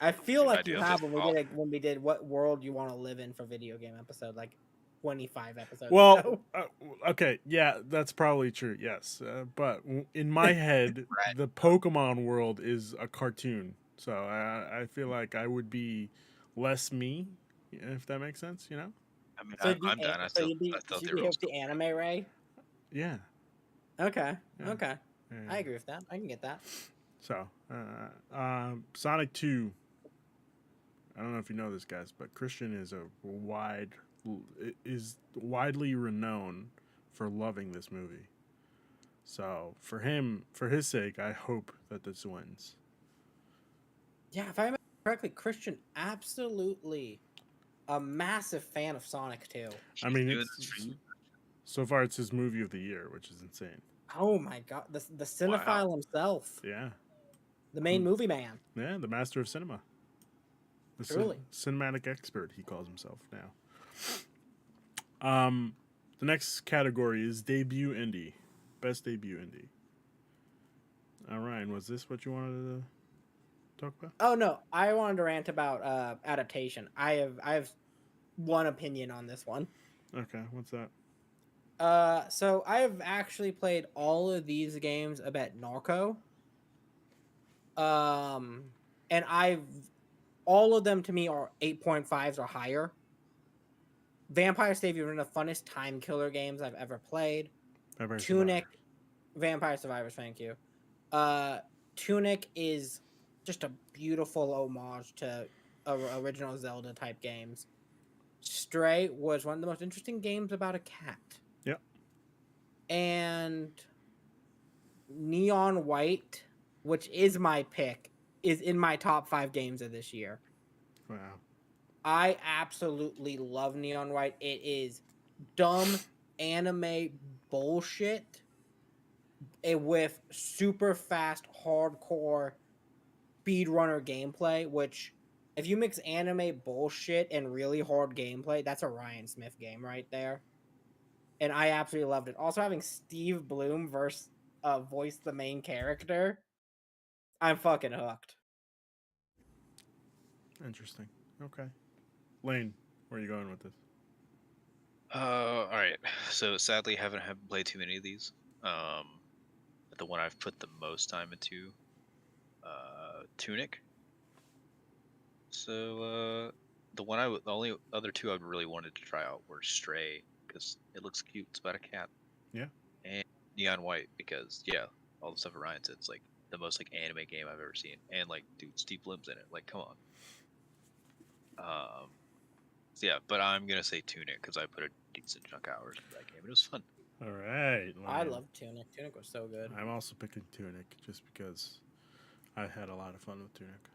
I feel like you have when we did what world you want to live in for video game episode, like 25 episodes. Well, okay, yeah, that's probably true. Yes, but in my head, the Pokemon world is a cartoon, so I feel like I would be less me, if that makes sense. You know. I mean, I'm done. I still the anime Ray. Yeah. Okay. Yeah. Okay. Yeah. I agree with that. I can get that. So, Sonic 2. I don't know if you know this, guys, but Christian is widely renowned for loving this movie. So, for his sake, I hope that this wins. Yeah, if I remember correctly, Christian absolutely a massive fan of Sonic 2. I mean, so far it's his movie of the year, which is insane. Oh my God, the cinephile himself. Yeah. The main movie man. Yeah, the master of cinema. The Truly. Cinematic expert, he calls himself now. The next category is debut indie. Best debut indie. Ryan, was this what you wanted to talk about? Oh no, I wanted to rant about adaptation. I have one opinion on this one. Okay, what's that? So I have actually played all of these games about Narco. Um, and all of them to me are 8.5s or higher. Vampire State are one of the funnest time killer games I've ever played. Vampire Tunic, Survivors. Vampire Survivors, thank you. Uh, Tunic is just a beautiful homage to original Zelda type games. Stray was one of the most interesting games about a cat. Yep. And Neon White, which is my pick, is in my top 5 games of this year. Wow. I absolutely love Neon White. It is dumb anime bullshit with super fast, hardcore speedrunner gameplay, which if you mix anime bullshit and really hard gameplay, that's a Ryan Smith game right there. And I absolutely loved it. Also having Steve Bloom voice the main character, I'm fucking hooked. Interesting. Okay. Lane, where are you going with this? All right. So sadly, haven't played too many of these. But the one I've put the most time into, Tunic. So the only other two I really wanted to try out were Stray because it looks cute. It's about a cat. Yeah. And Neon White because all the stuff Orion said, it's like the most like anime game I've ever seen. And like, dude, Steve Bloom's in it. Like, come on. So yeah, but I'm gonna say Tunic because I put a decent chunk of hours into that game. It was fun. All right. I Lane. love Tunic. Tunic was so good. I'm also picking Tunic just because I had a lot of fun with Tunic.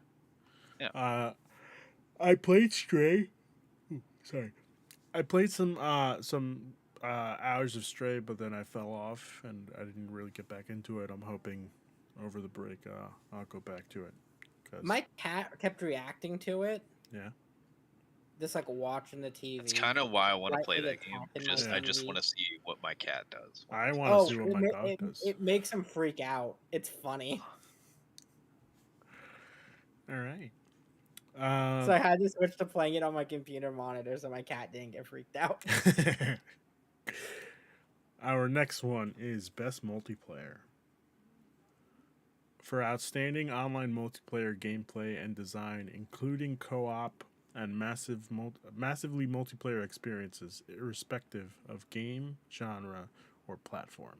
Yeah. I played Stray. Ooh, sorry. I played some hours of Stray, but then I fell off and I didn't really get back into it. I'm hoping over the break I'll go back to it. My cat kept reacting to it. Yeah. Just like watching the TV. That's kind of why I want to play lightly that game. attacking my I just TV. want to see what my cat does. I want to Oh, see what my dog does. it makes him freak out. It's funny. All right. So I had to switch to playing it on my computer monitor so my cat didn't get freaked out. Our next one is Best Multiplayer. For outstanding online multiplayer gameplay and design, including co-op and massively multiplayer experiences, irrespective of game, genre, or platform.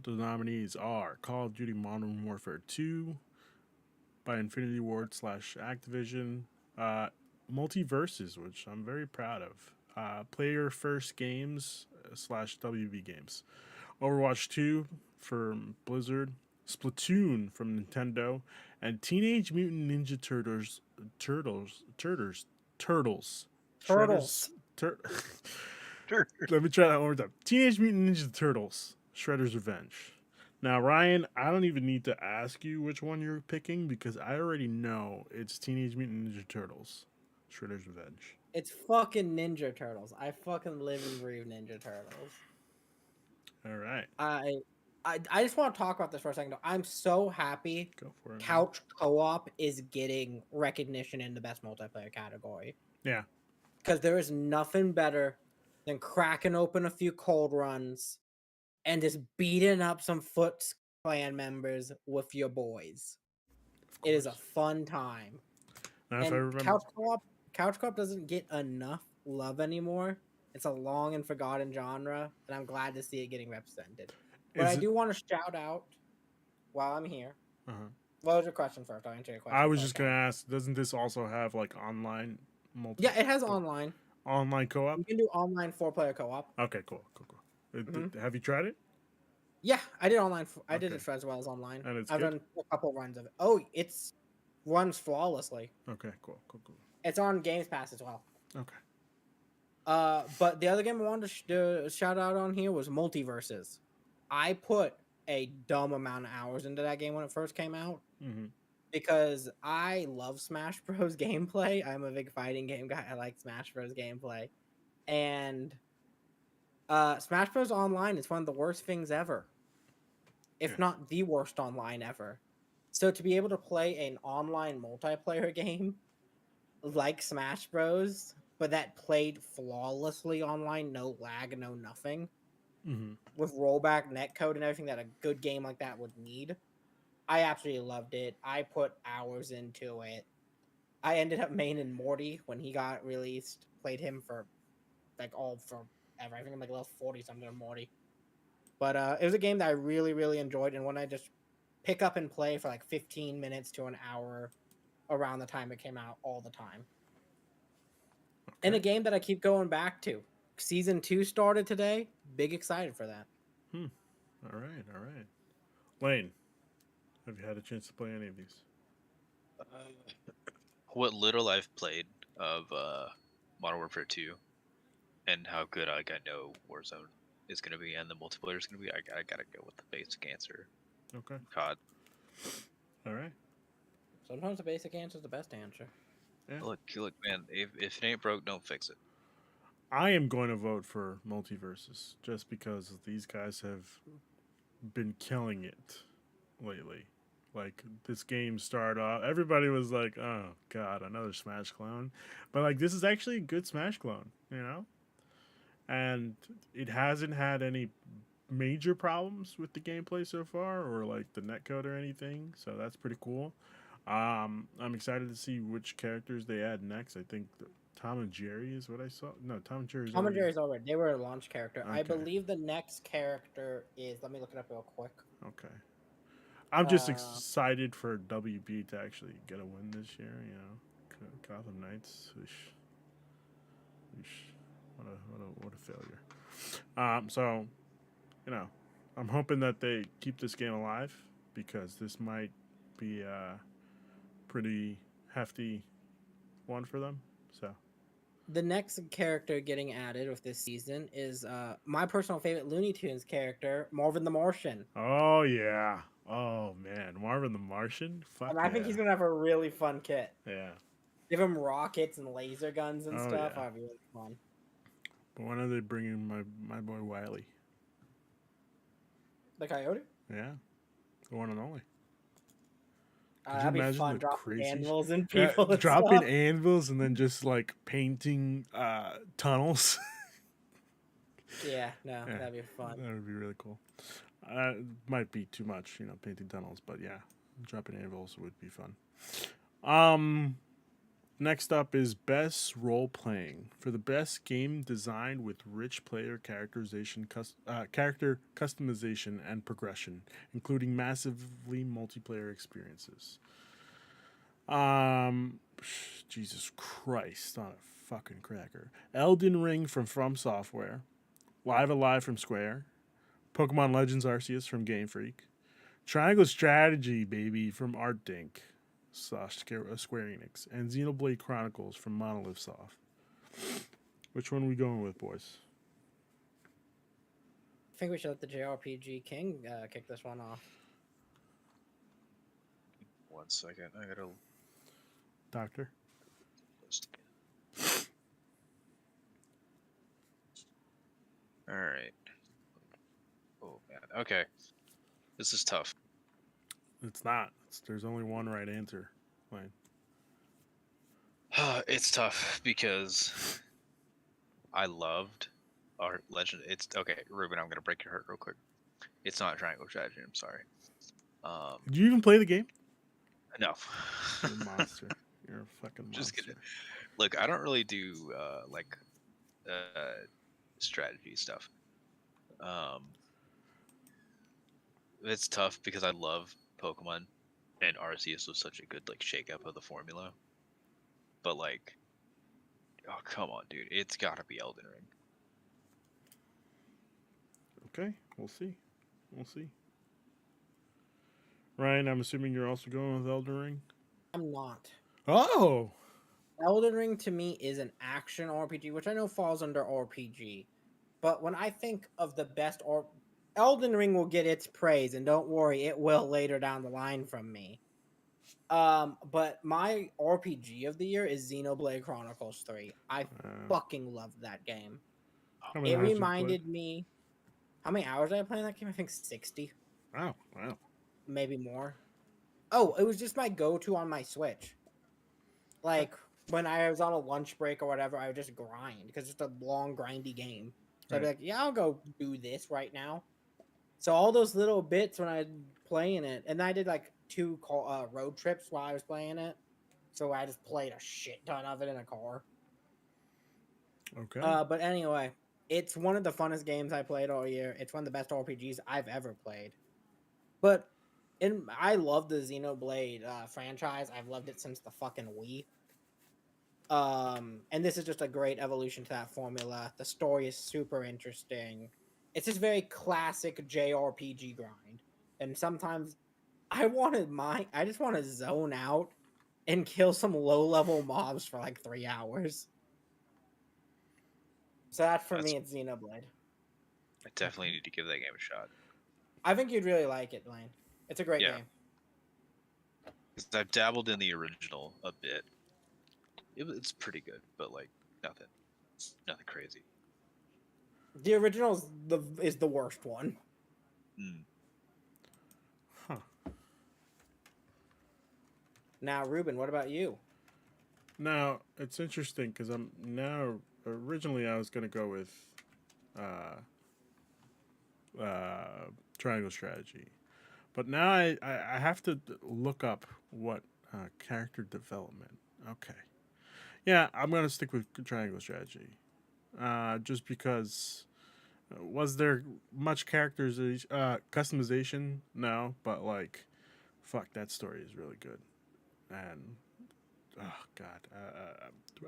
The nominees are Call of Duty Modern Warfare 2 by Infinity Ward / Activision, Multiverses, which I'm very proud of, Player First Games / WB Games, Overwatch 2 from Blizzard, Splatoon from Nintendo, and Teenage Mutant Ninja Turtles. Turtles. Let me try that one more time. Teenage Mutant Ninja Turtles, Shredder's Revenge. Now, Ryan, I don't even need to ask you which one you're picking because I already know it's Teenage Mutant Ninja Turtles, Shredder's Revenge. It's fucking Ninja Turtles. I fucking live and breathe Ninja Turtles. All right. I just want to talk about this for a second. I'm so happy Go for it. Couch Co-op is getting recognition in the best multiplayer category. Yeah. Because there is nothing better than cracking open a few cold runs and just beating up some Foot Clan members with your boys. It is a fun time. Now, if I And remember, Couch Co-op doesn't get enough love anymore. It's a long and forgotten genre, and I'm glad to see it getting represented. But I do want to shout out while I'm here. Uh-huh. What was your question first? I'll answer your question. I was just gonna ask, doesn't this also have like online Yeah, it has online. Online co-op? You can do online 4-player co-op. Okay, cool. Have you tried it? Yeah, I did online. I did it for as well as online. And it's I've good? done a couple runs of it. Oh, it's runs flawlessly. Okay, cool. It's on Games Pass as well. Okay. But the other game I wanted to shout out on here was Multiverses. I put a dumb amount of hours into that game when it first came out because I love Smash Bros. Gameplay. I'm a big fighting game guy. I like Smash Bros. Gameplay, and Smash Bros. Online is one of the worst things ever, if not the worst online ever. So to be able to play an online multiplayer game like Smash Bros, but that played flawlessly online, no lag, no nothing, Mm-hmm. with rollback netcode and everything that a good game like that would need. I absolutely loved it. I put hours into it. I ended up maining Morty when he got released. Played him for all forever. I think I'm like level 40 something of Morty. But it was a game that I really, really enjoyed, and when I just pick up and play for like 15 minutes to an hour around the time it came out all the time. And a Okay. game that I keep going back to. Season 2 started today. Big excited for that. All right. All right. Lane, have you had a chance to play any of these? What little I've played of Modern Warfare 2 and how good I know Warzone is going to be and the multiplayer is going to be, I gotta go with the basic answer. Okay. COD. All right. Sometimes the basic answer is the best answer. Yeah. Look, man. If it ain't broke, don't fix it. I am going to vote for Multiverses just because these guys have been killing it lately. Like this game started off, everybody was like, "Oh God, another Smash clone," but like this is actually a good Smash clone, you know. And it hasn't had any major problems with the gameplay so far, or like the netcode or anything. So that's pretty cool. I'm excited to see which characters they add next. I think Tom and Jerry is what I saw. No, Tom and Jerry's Tom and already. Jerry's already. They were a launch character. I Okay. believe the next character is. Let me look it up real quick. Okay. I'm just Uh, excited for WB to actually get a win this year. You know, Gotham Knights. Oosh. Oosh. What a failure. So you know, I'm hoping that they keep this game alive because this might be a pretty hefty one for them. So the next character getting added with this season is my personal favorite Looney Tunes character, Marvin the Martian. oh yeah. Oh man, Marvin the Martian. Fuck And I think yeah. he's gonna have a really fun kit. Yeah. Give him rockets and laser guns and Oh stuff. yeah. That'd be really fun. But when are they bringing my boy Wiley? The Coyote? Yeah, the one and only. Could you That'd be imagine fun. the Dropping crazy animals and people and dropping stuff. anvils and then just like painting tunnels? Yeah, no, Yeah, that'd be fun. that would be really cool. Might be too much, you know, painting tunnels, but yeah, dropping anvils would be fun. Next up is best role playing for the best game designed with rich player characterization, character customization, and progression, including massively multiplayer experiences. Um, Jesus Christ, not a fucking cracker. Elden Ring from Software, Live Alive from Square, Pokemon Legends Arceus from Game Freak, Triangle Strategy, baby, from ArtDink / Square Enix, and Xenoblade Chronicles from Monolith Soft. Which one are we going with, boys? I think we should let the JRPG King kick this one off. 1 second. I gotta Doctor? list. All right. Oh man. Okay. This is tough. It's not. There's only one right answer. Fine. It's tough because I loved our Legend. It's okay, Ruben. I'm gonna break your heart real quick. It's not Triangle Strategy. I'm sorry. Did you even play the game? No. You're a monster. You're a fucking monster. Just kidding. Look, I don't really do like strategy stuff. It's tough because I love Pokemon, and Arceus was such a good like shakeup of the formula. But like, oh come on, dude, it's gotta be Elden Ring. Okay, we'll see. We'll see. Ryan, I'm assuming you're also going with Elden Ring? I'm not. Oh! Elden Ring to me is an action RPG, which I know falls under RPG. But when I think of the best Elden Ring will get its praise, and don't worry, it will later down the line from me. But my RPG of the year is Xenoblade Chronicles 3. I fucking loved that game. How many It hours did you play? reminded me. How many hours did I play in that game? I think 60. Wow, wow. Maybe more. Oh, it was just my go-to on my Switch. Like when I was on a lunch break or whatever, I would just grind because it's a long, grindy game. So I'd be Right. like, yeah, I'll go do this right now. So all those little bits when I was playing it, and I did like two road trips while I was playing it. So I just played a shit ton of it in a car. Okay. But anyway, it's one of the funnest games I played all year. It's one of the best RPGs I've ever played. But I love the Xenoblade franchise. I've loved it since the fucking Wii. And this is just a great evolution to that formula. The story is super interesting. It's just very classic JRPG grind. And sometimes I just want to zone out and kill some low level mobs for like 3 hours. So that for That's me, it's Xenoblade. I definitely need to give that game a shot. I think you'd really like it, Lane. It's a great Yeah. game. 'Cause I've dabbled in the original a bit. It's pretty good, but like nothing crazy. The original is the worst one. Mm. Huh. Now, Ruben, what about you? Now it's interesting because I'm now originally I was gonna go with uh, triangle strategy, but now I have to look up what character development. Okay, yeah, I'm gonna stick with triangle strategy, just because. Was there much customization? No, but like, fuck, that story is really good, and oh god,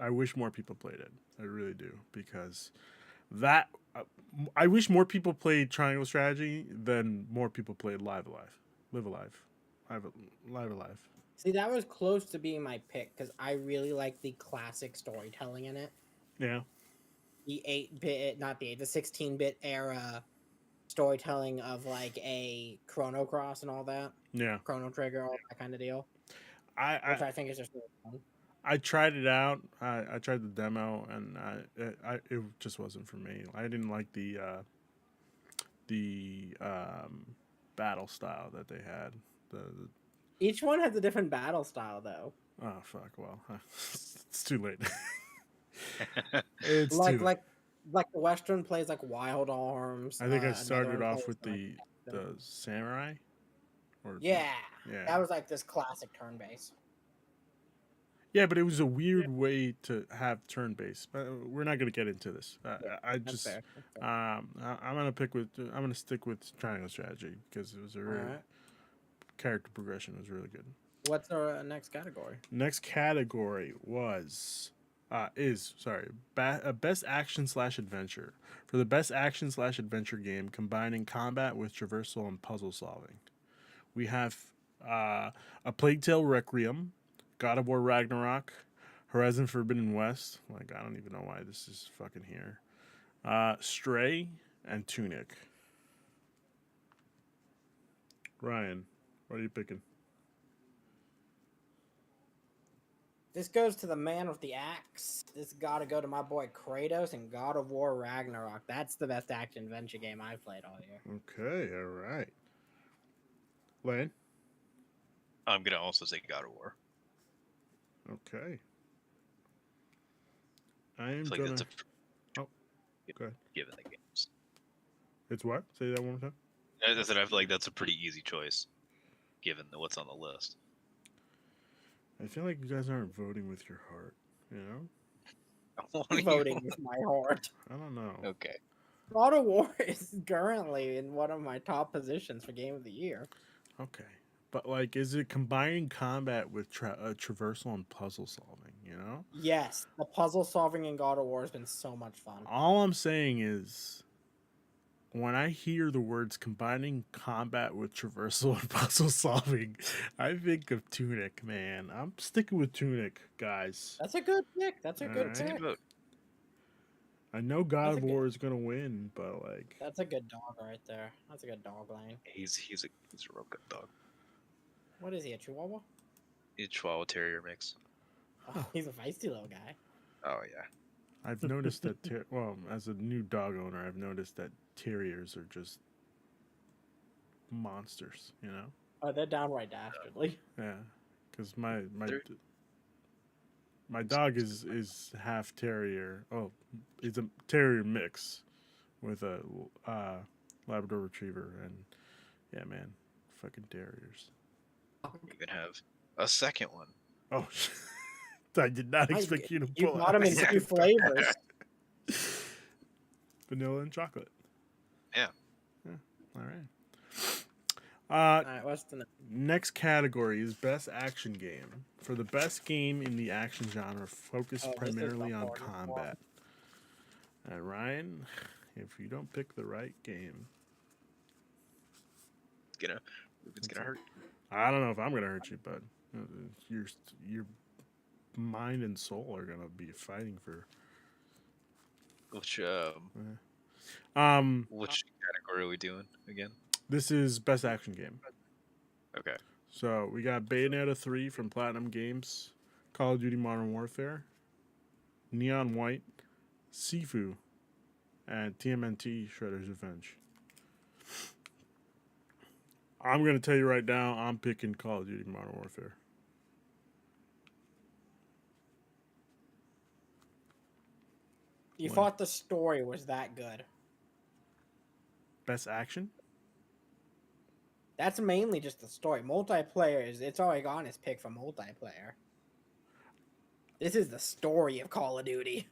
I wish more people played it. I really do because that I wish more people played Triangle Strategy than more people played Live Alive, Live Alive. See, that was close to being my pick because I really like the classic storytelling in it. Yeah, The 8-bit, not the 8, the 16-bit era storytelling of like a Chrono Cross and all that, yeah. Chrono Trigger, all that kind of deal, I which I, I think is just really fun. I tried it out. I tried the demo, and it just wasn't for me. I didn't like the battle style that they had. The Each one has a different battle style, though. oh fuck, well, it's too late. It's too Like late. like like the Western plays like Wild Arms. I think I Another started one off plays with like the samurai, or yeah, yeah, that was like this classic turn base. yeah. But it was a weird way to have turn based. But we're not gonna get into this. Yeah, I that's just fair. That's fair. I'm gonna stick with triangle strategy because it was a All really right. character progression was really good. What's our next category? Next category was is sorry best action slash adventure. For the best action slash adventure game combining combat with traversal and puzzle solving, we have a Plague Tale Requiem, God of War Ragnarok, Horizon Forbidden West. Like I don't even know why this is fucking here. Stray and Tunic. Ryan, what are you picking? This goes to the man with the axe. This got to go to my boy Kratos and God of War Ragnarok. That's the best action adventure game I've played all year. Okay, all right. Lane. I'm gonna also say God of War. Okay. I am I feel like gonna. that's Oh, go ahead. given the games. It's what? Say that one more time. I said I feel like that's a pretty easy choice, given what's on the list. I feel like you guys aren't voting with your heart. You know? Voting with my heart. I don't know. Okay. God of War is currently in one of my top positions for Game of the Year. Okay. But like, is it combining combat with traversal and puzzle solving? You know. Yes, the puzzle solving in God of War has been so much fun. All I'm saying is, when I hear the words combining combat with traversal and puzzle solving, I think of Tunic. Man, I'm sticking with Tunic, guys. That's a good pick. That's a good Alright. Good pick. vote. I know God That's of a good- War is gonna win, but like, That's a good dog right there. That's a good dog, Lane. He's a real good dog. What is he, a Chihuahua? He's a Chihuahua Terrier mix. Oh, he's a feisty little guy. Oh yeah. I've noticed that. Well, as a new dog owner, I've noticed that terriers are just monsters. You know. They're downright dastardly. Yeah, because They're- my dog is half terrier. Oh, it's a terrier mix with a Labrador Retriever, and yeah, man, fucking terriers. we even have a second one. Oh, I did not Nice. expect you to You pull got out them a in two second flavors. vanilla and chocolate. Yeah. All right. All right, what's the Next category is best action game. For the best game in the action genre, focused Oh, this is the primarily on hardest one. combat. And Ryan, if you don't pick the right game, It's gonna hurt. I don't know if I'm gonna hurt you, but your mind and soul are gonna be fighting for. Which Um, which category are we doing again? this is best action game. Okay. So we got Bayonetta 3 from Platinum Games, Call of Duty Modern Warfare, Neon White, Sifu, and TMNT Shredder's Revenge. I'm going to tell you right now, I'm picking Call of Duty Modern Warfare. You What? thought the story was that good. Best action? That's mainly just the story. Multiplayer is it's already on his pick for multiplayer. This is the story of Call of Duty.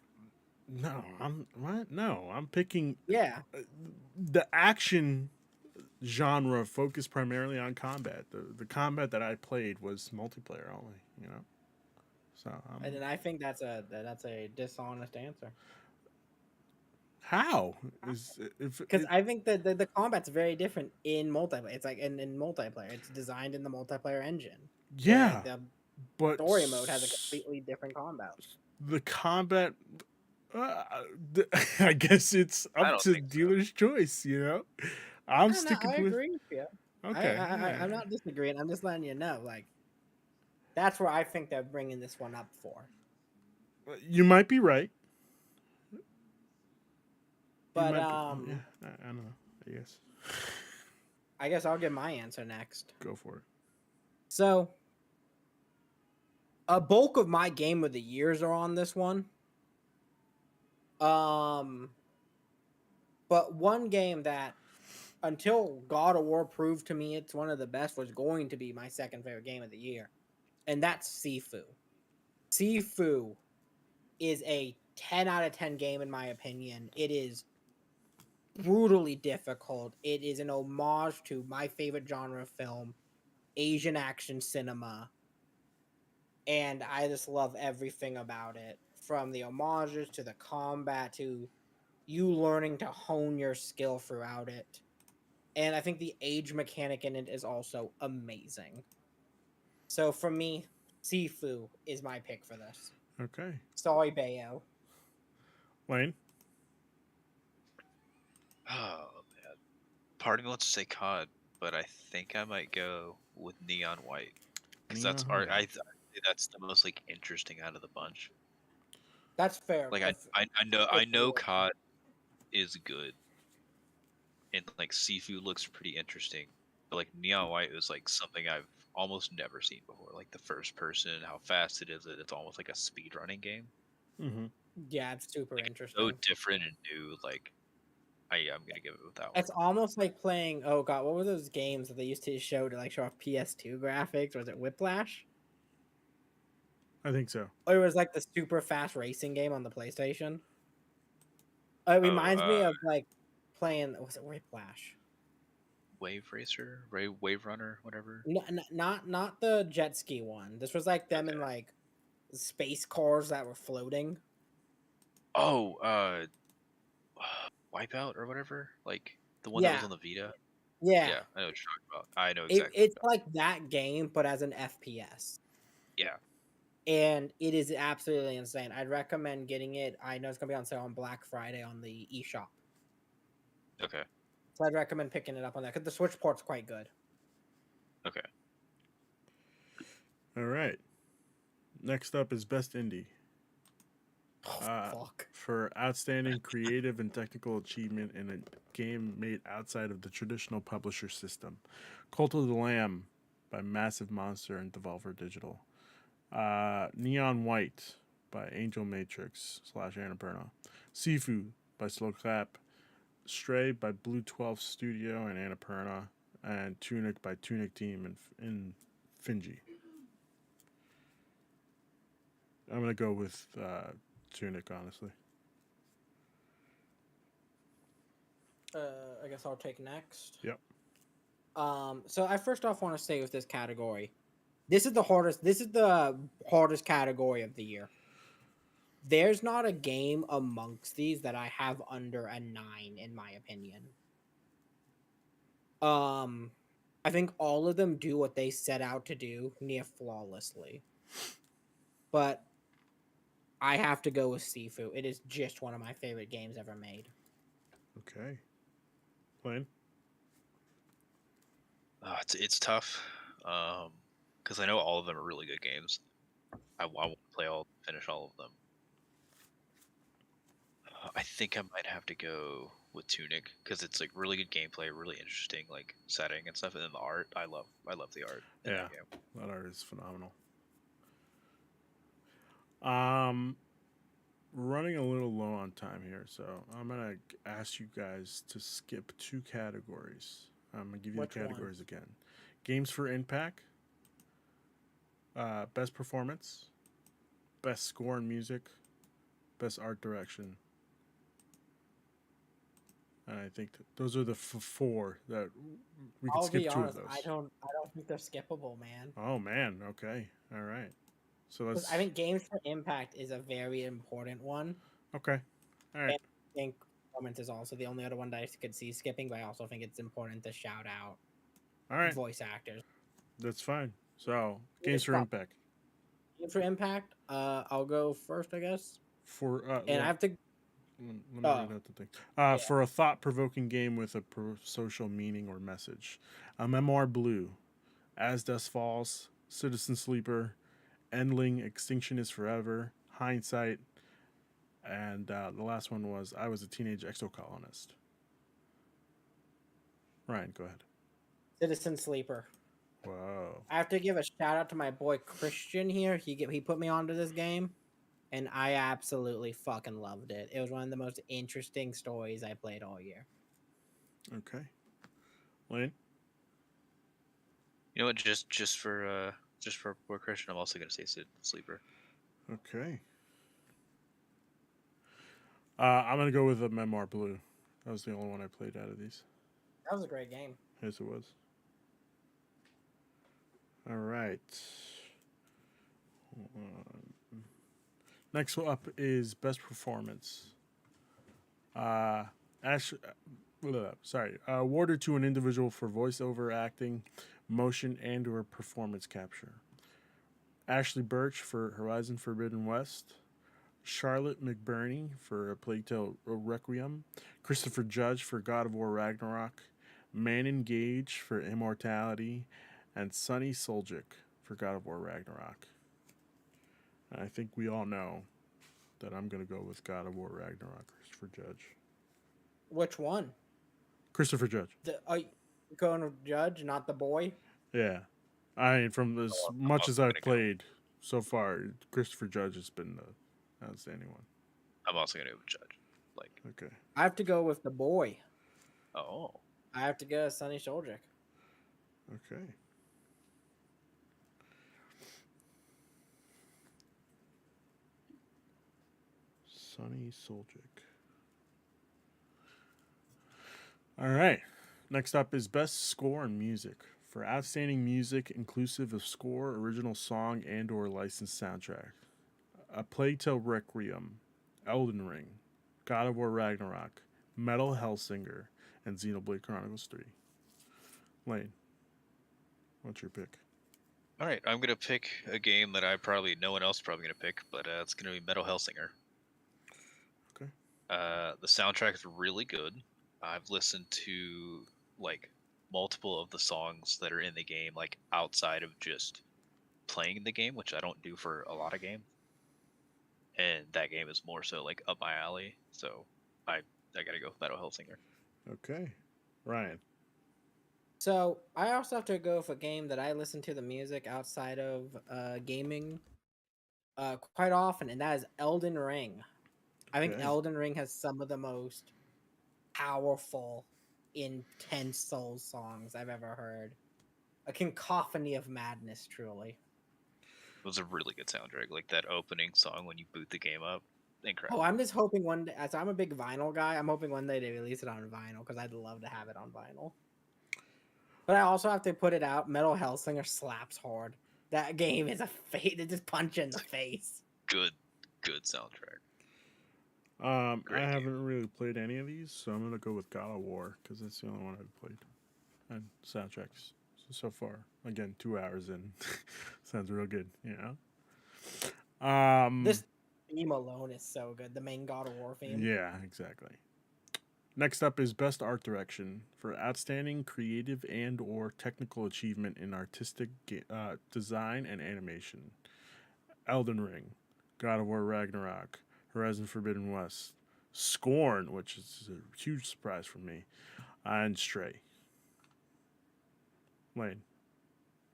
No, I'm picking Yeah. the action genre focused primarily on combat. The combat that I played was multiplayer only, you know. So And then I think that's a dishonest answer. how is if Because I think that the combat's very different in multiplayer. It's like in multiplayer. It's designed in the multiplayer engine. yeah, The but story mode has a completely different combat. the combat. I guess it's I up don't to think so. dealer's choice, you know. I'm No, sticking I with. agree with you. Okay, I'm not disagreeing. I'm just letting you know, like, that's where I think they're bringing this one up for. you might be right. But yeah, I don't know. I guess I'll give my answer next. Go for it. So, a bulk of my game of the years are on this one. But one game that, until God of War proved to me it's one of the best, was going to be my second favorite game of the year, and that's Sifu. Sifu is a 10 out of 10 game in my opinion. It is brutally difficult. It is an homage to my favorite genre of film, Asian action cinema. And I just love everything about it. From the homages to the combat to you learning to hone your skill throughout it. And I think the age mechanic in it is also amazing. So for me, Sifu is my pick for this. Okay, Sorry, Bayo. Wayne. Oh man. Part of me wants to say COD, but I think I might go with Neon White because that's Neon I think that's the most like interesting out of the bunch. That's fair. Like I know COD is good, and like Sifu looks pretty interesting, but like Neon White was like something I've almost never seen before. Like the first person, how fast it is, it's almost like a speed running game. Mm-hmm. Yeah, it's super Like, interesting. so different and new. Like I'm gonna give it with that one. It's almost like playing. Oh god, what were those games that they used to show off PS2 graphics? Was it Whiplash? I think so. Or it was like the super fast racing game on the PlayStation. It reminds me of like playing. Was it Whiplash? Wave Racer, Wave Runner, whatever. No, not the jet ski one. This was like them in like space cars that were floating. Oh, Wipeout or whatever, like the one that was on the Vita. Yeah, I know what you're talking about. I know exactly. It's like that game, but as an FPS. Yeah. And it is absolutely insane. I'd recommend getting it. I know it's gonna be on sale on Black Friday on the eShop. Okay. So I'd recommend picking it up on that because the Switch port's quite good. Okay. All right. Next up is Best Indie. Oh, fuck. For outstanding creative and technical achievement in a game made outside of the traditional publisher system. Cult of the Lamb by Massive Monster and Devolver Digital. Neon White by Angel Matrix / Annapurna. Sifu by Slow Clap. Stray by Blue 12 Studio and Annapurna. And Tunic by Tunic Team in Finji. I'm going to go with Tunic, honestly. I guess I'll take next. Yep. So I first off want to say with this category, this is the hardest category of the year. There's not a game amongst these that I have under a 9, in my opinion. I think all of them do what they set out to do near flawlessly. But I have to go with Sifu. It is just one of my favorite games ever made. Okay. Lane? It's tough, because I know all of them are really good games. I want to finish all of them. I think I might have to go with Tunic because it's like really good gameplay, really interesting like setting and stuff, and then the art. I love the art. In Yeah, that game. that art is phenomenal. Running a little low on time here, so I'm gonna ask you guys to skip 2 categories. I'm gonna give you Which the categories one? again. Games for Impact, best performance, best score and music, best art direction. And I think those are the 4 that we can I'll skip be 2 honest, of those. I don't think they're skippable, man. Oh man, okay, all right. So let's. I think Games for Impact is a very important one. Okay, all right. And I think performance is also the only other one that I could see skipping, but I also think it's important to shout out All right, voice actors. that's fine. So Games for Impact. Games for Impact, I'll go first, I guess. For And I have to. let me Oh, read out the thing. yeah. For a thought-provoking game with a social meaning or message. A Memoir Blue, As Dusk Falls, Citizen Sleeper, Endling, Extinction is Forever, Hindsight, and the last one was I Was a Teenage Exocolonist. Ryan, go ahead. Citizen Sleeper. Whoa. I have to give a shout out to my boy Christian here. He put me onto this game, and I absolutely fucking loved it. It was one of the most interesting stories I played all year. Okay. Lane? You know what? Just for poor Christian, I'm also gonna say Sleeper. Okay. I'm gonna go with the Memoir Blue. That was the only one I played out of these. That was a great game. Yes, it was. All right. Next up is best performance. Awarded to an individual for voiceover acting, motion, and/or performance capture. Ashley Birch for Horizon Forbidden West. Charlotte McBurney for A Plague Tale Requiem. Christopher Judge for God of War Ragnarok. Manon Gage for Immortality. And Sonny Soljic for God of War Ragnarok. And I think we all know that I'm going to go with God of War Ragnarok, Christopher Judge. Which one? Christopher Judge. Are you going with Judge, not the boy? Yeah. I mean, from as much as I've played so far, Christopher Judge has been the outstanding one. I'm also gonna go with Judge. Like, okay. I have to go with the boy. Oh. I have to go with Sonny Soljic. Okay. Sonny Soljic. All right. Next up is best score and music. For outstanding music inclusive of score, original song, and/or licensed soundtrack. A Plague Tale Requiem, Elden Ring, God of War Ragnarok, Metal Hellsinger, and Xenoblade Chronicles 3. Lane, what's your pick? All right, I'm gonna pick a game that no one else is probably gonna pick, but it's gonna be Metal Hellsinger. Okay. The soundtrack is really good. I've listened to like multiple of the songs that are in the game, like outside of just playing the game, which I don't do for a lot of games. And that game is more so like up my alley, so I gotta go with Metal Hellsinger. Okay, Ryan. So I also have to go with a game that I listen to the music outside of gaming quite often, and that is Elden Ring. I think Okay. Elden Ring has some of the most powerful, intense soul songs I've ever heard. A cacophony of madness, truly. It was a really good soundtrack. Like that opening song when you boot the game up, Oh, incredible. I'm just hoping one day, as I'm a big vinyl guy, I'm hoping one day they release it on vinyl because I'd love to have it on vinyl. But I also have to put it out. Metal Hellsinger slaps hard. That game is a fate. It just punch you in the face. Good soundtrack. I Great game. haven't really played any of these, so I'm gonna go with God of War because that's the only one I've played. And soundtracks so far. Again, 2 hours in, sounds real good. You know. This theme alone is so good. The main God of War theme. Yeah, exactly. Next up is Best Art Direction for outstanding creative and or technical achievement in artistic design and animation. Elden Ring, God of War Ragnarok, Horizon Forbidden West, Scorn, which is a huge surprise for me, and Stray. Lane.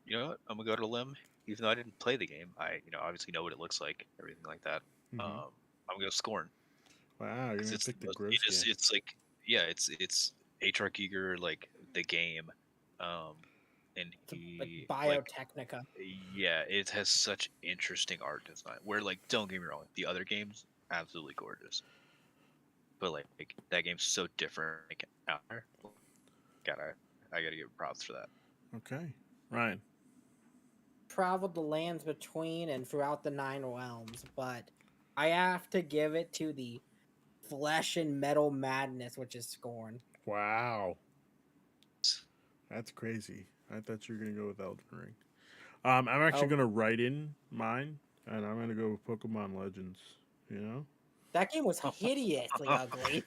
You know what? I'm gonna go to a limb. Even though I didn't play the game, I obviously know what it looks like, everything like that. Mm-hmm. I'm gonna go Scorn. Wow, you're gonna It's the pick the most, gross game. it's like, yeah, it's H.R. Giger, like the game, and he like, Biotechnica. yeah, it has such interesting art design. Where, like, don't get me wrong, the other games absolutely gorgeous, but like that game's so different. Like, out there, I gotta give props for that. Okay, Ryan. Traveled the lands between and throughout the Nine Realms, but I have to give it to the flesh and metal madness, which is Scorn. Wow, that's crazy. I thought you were gonna go with Elden Ring. I'm actually Oh, gonna write in mine, and I'm gonna go with Pokemon Legends. You know, that game was hideously ugly.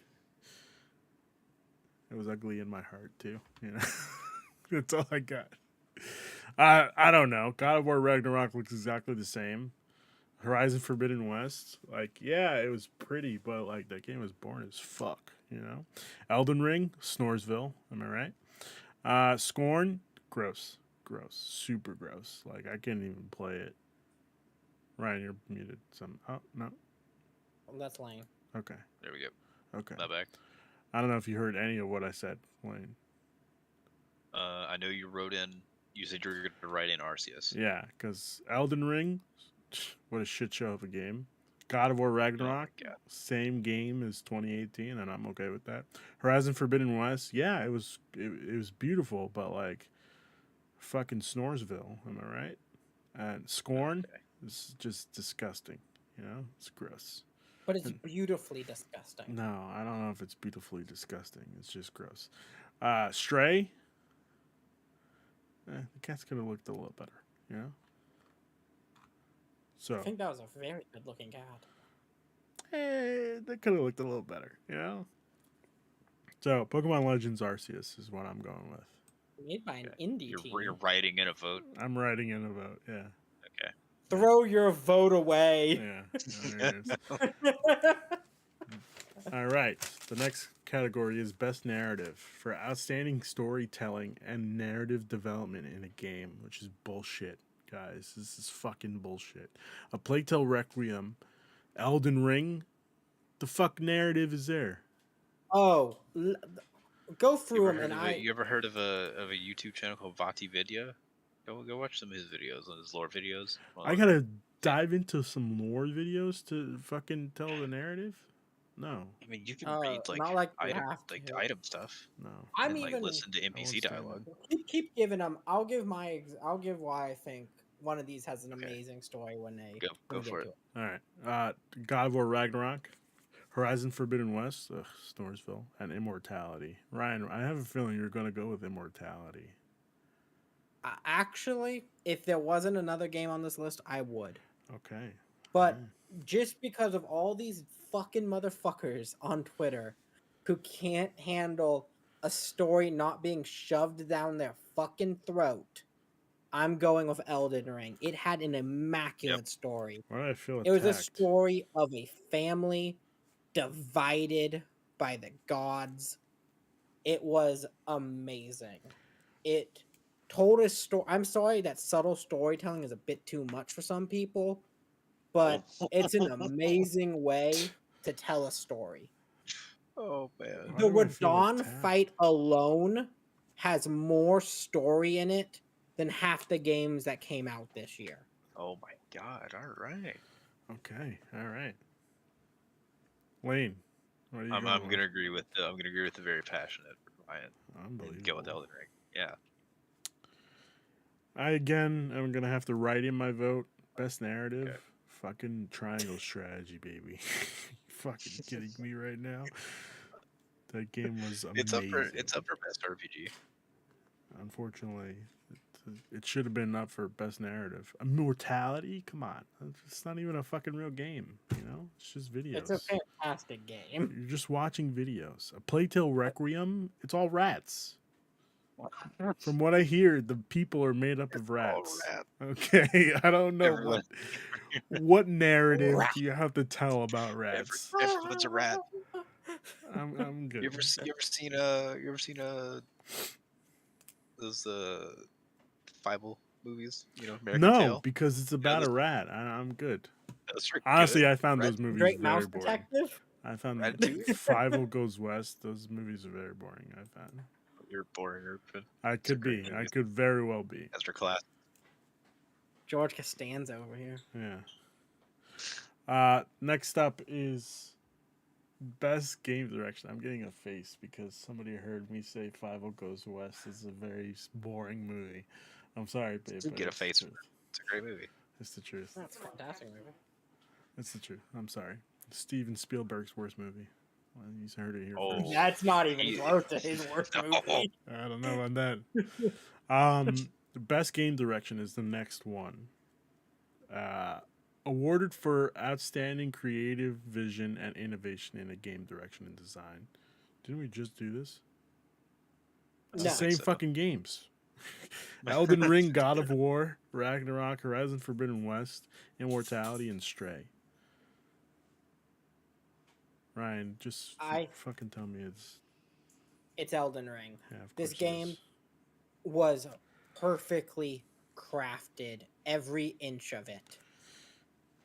it was ugly in my heart too. You know, that's all I got. I don't know. God of War Ragnarok looks exactly the same. Horizon Forbidden West, like, yeah, it was pretty, but like that game was boring as fuck. You know, Elden Ring, Snoresville. Am I right? Scorn, gross, super gross. Like I can't even play it. Ryan, you're muted. Some. Oh no. That's lame. Okay. There we go. Okay. My back. I don't know if you heard any of what I said, Wayne. I know you wrote in. You said you were gonna write in Arceus. Yeah, because Elden Ring, what a shit show of a game. God of War Oh my Ragnarok, god. same game as 2018, and I'm okay with that. Horizon Forbidden West, yeah, it was beautiful, but like fucking Snoresville, am I right? And Scorn Okay. is just disgusting. You know, it's gross. But it's And beautifully disgusting. no, I don't know if it's beautifully disgusting. It's just gross. Stray, the cats could have looked a little better. You know. I So, think that was a very good looking cat. they could have looked a little better. You know. So, Pokemon Legends Arceus is what I'm going with. Made by an Okay. indie team. You're writing in a vote. I'm writing in a vote. Yeah. Okay. Throw your vote away. Yeah. There it is. All right. The next category is Best Narrative for outstanding storytelling and narrative development in a game, which is bullshit, guys. This is fucking bullshit. A Plague Tale Requiem, Elden Ring. The fuck narrative is there? Oh, go You through ever them, heard and of you ever heard of a YouTube channel called Vati Vidya? Go watch some of his videos, his lore videos. Well, I gotta dive into some lore videos to fucking tell the narrative. No, I mean, you can read not like you item have to. item stuff no. I'm and like even listen to I won't NPC stand dialogue. keep giving them. I'll give why I think one of these has an Okay, amazing story when go we for get it. to it. All right. God of War Ragnarok, Horizon Forbidden West, Snoresville, and Immortality. Ryan, I have a feeling you're gonna go with Immortality. Actually, if there wasn't another game on this list, I would. Okay. But just because of all these fucking motherfuckers on Twitter who can't handle a story not being shoved down their fucking throat, I'm going with Elden Ring. It had an immaculate story. Why do I feel It was a attacked? story of a family divided by the gods. It was amazing. it told a story. I'm sorry that subtle storytelling is a bit too much for some people, but it's an amazing way to tell a story. Oh man. Why The do I feel Radon attacked? fight alone has more story in it than half the games that came out this year. Oh my god. All right. Okay, all right. Lane, what are you I'm going gonna with? agree with the very passionate Ryan and go with Unbelievable. Elden Ring. Yeah. I'm gonna have to write in my vote. Best narrative, Okay. fucking Triangle Strategy, baby. Fucking kidding me right now? That game was amazing. It's up for best RPG. Unfortunately, it should have been up for best narrative. Immortality? Come on, it's not even a fucking real game. You know, it's just videos. It's a fantastic game. You're just watching videos. A Playtale Requiem? It's all rats. From what I hear, the people are made up of rats. rat. Okay, I don't know Everyone, what narrative do you have to tell about rats. everyone's a rat. I'm good. You ever seen those Bible movies? You know, American No, Tail. because it's about this- a rat. I'm good. That's pretty Honestly, good. I found Rat- those movies Great very Mouse boring. Detective. I found Ratatouille? Five Goes West. Those movies are very boring. I found. You're boring, Urban. I It's a could great be. I movie. could very well be. Master class. George Costanza over here. Yeah. Next up is best game direction. I'm getting a face because somebody heard me say Five Goes West is a very boring movie. I'm sorry, babe. Do but get a it's the face. truth. It's a great movie. It's the truth. That's a fantastic movie. It's the truth. I'm sorry. Steven Spielberg's worst movie. Well, you heard it here Oh. first. That's not even He- close to his worst No. movie. I don't know about that. The best game direction is the next one. Awarded for outstanding creative vision and innovation in a game direction and design. Didn't we just do this? It's No. the same So. fucking games. Elden Ring, God of War, Ragnarok, Horizon Forbidden West, Immortality, and Stray. Ryan, just fucking tell me It's Elden Ring. yeah, of This course it game is. was perfectly crafted, every inch of it.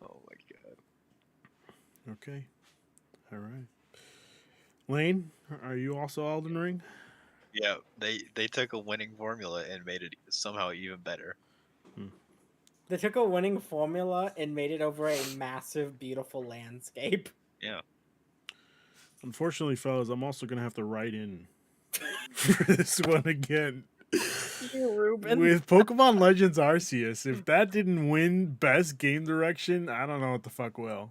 Oh my god. Okay. All right. Lane, are you also Elden Ring? Yeah, they took a winning formula and made it somehow even better. They took a winning formula and made it over a massive, beautiful landscape. Yeah. Unfortunately, fellas, I'm also gonna have to write in for this one again. You, Ruben. With Pokemon Legends Arceus, if that didn't win best game direction, I don't know what the fuck will.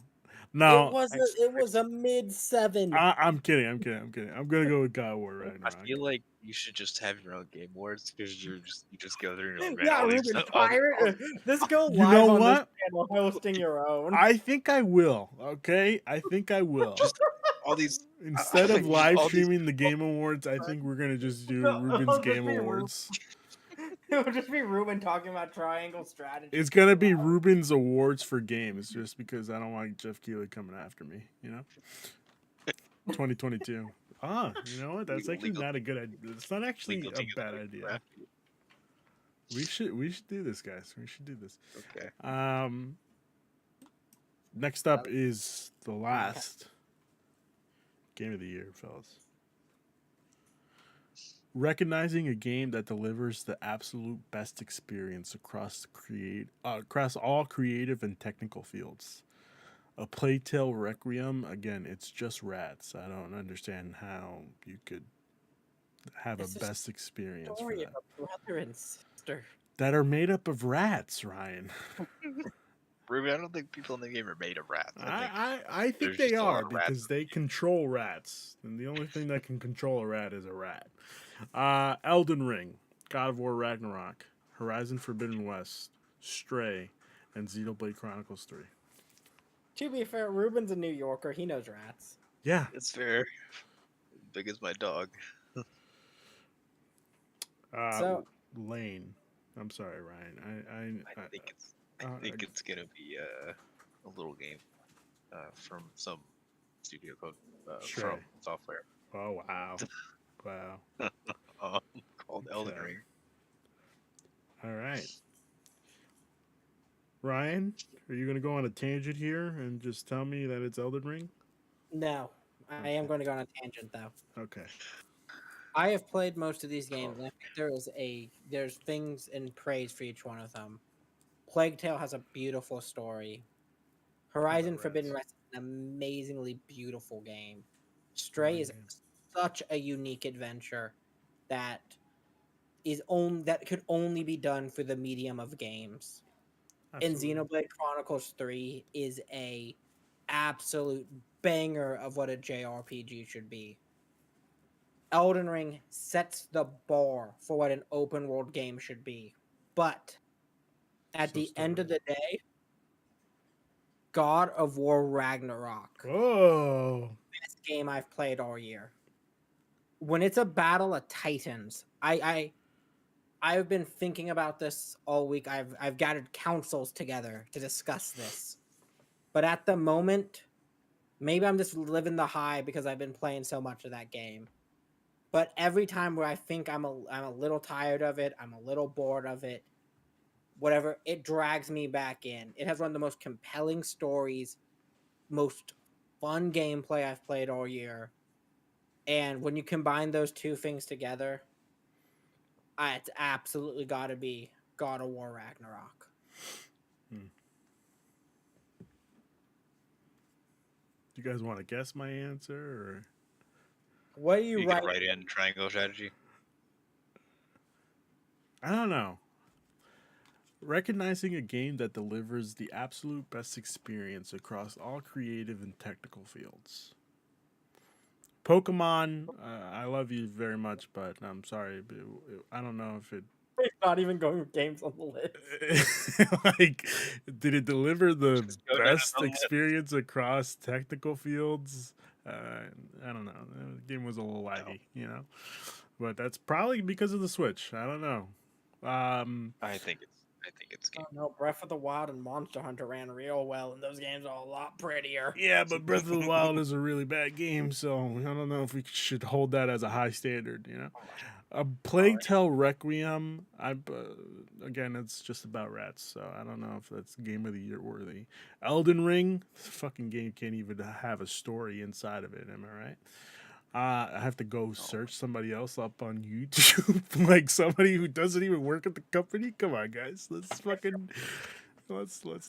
No, It was a mid-7. I'm kidding. I'm gonna go with God of War I Ragnarok. feel like you should just have your own game awards because you just go through and you're like, man, Yeah, all Ruben, these, pirate. This go You live know on what? this channel hosting your own. I think I will. Okay, I think I will. all these Instead of just live all these- streaming the Game Awards, I think we're gonna just do No, Ruben's it'll just Game be Awards. It'll just be Ruben talking about triangle strategy. It's gonna be Ruben's awards for games, just because I don't want Geoff Keighley coming after me. You know, 2022. You know what? That's actually not a good idea. It's not actually legal a thing is bad like idea. crap. We should do this, guys. We should do this. Okay. Next up is the last game of the year, fellas. Recognizing a game that delivers the absolute best experience across all creative and technical fields. A Playtale Requiem, again, it's just rats. I don't understand how you could have It's a a best experience for Story that. of a brother and sister. That are made up of rats, Ryan. Ruby, I don't think people in the game are made of rats. I think there's they just a lot are of rats because they control rats. And the only thing that can control a rat is a rat. Elden Ring, God of War Ragnarok, Horizon Forbidden West, Stray, and Xenoblade Chronicles 3. To be fair, Ruben's a New Yorker. He knows rats. Yeah. It's fair. Big as my dog. So- Lane. I'm sorry, Ryan. I think it's gonna be a little game from some studio called Stray. From Software Oh, wow. Wow. called Elden Okay. Ring. All right. Ryan, are you going to go on a tangent here and just tell me that it's Elden Ring? No, I am going to go on a tangent though. Okay. I have played most of these games, and I think there's things in praise for each one of them. Plague Tale has a beautiful story. What about Horizon Forbidden rats? West is an amazingly beautiful game. Stray Boring is game. such a unique adventure that that could only be done for the medium of games. And Absolutely. Xenoblade Chronicles 3 is a absolute banger of what a JRPG should be. Elden Ring sets the bar for what an open world game should be. But at So the end of stubborn. the day, God of War Ragnarok, Oh. best game I've played all year. When it's a battle of titans, I've been thinking about this all week. I've gathered councils together to discuss this. But at the moment, maybe I'm just living the high because I've been playing so much of that game. But every time where I think I'm a little tired of it, I'm a little bored of it, whatever, it drags me back in. It has one of the most compelling stories, most fun gameplay I've played all year. And when you combine those two things together, it's absolutely got to be God of War Ragnarok. Hmm. Do you guys want to guess my answer? Or? What are you You can writing? write in triangle strategy. I don't know. Recognizing a game that delivers the absolute best experience across all creative and technical fields. Pokemon, I love you very much, but I'm sorry. But I don't know if it It's not even going with games on the list. like did it deliver the Just go down best the list. experience across technical fields. I don't know, the game was a little laggy, but that's probably because of the Switch. I don't know. I think it's game. Oh no, Breath of the Wild and Monster Hunter ran real well, and those games are a lot prettier. Yeah, but Breath of the Wild is a really bad game, so I don't know if we should hold that as a high standard. A Plague Tale Requiem. Again, it's just about rats, so I don't know if that's Game of the Year worthy. Elden Ring, this fucking game can't even have a story inside of it. Am I right? I have to go search somebody else up on YouTube, like somebody who doesn't even work at the company. Come on, guys, let's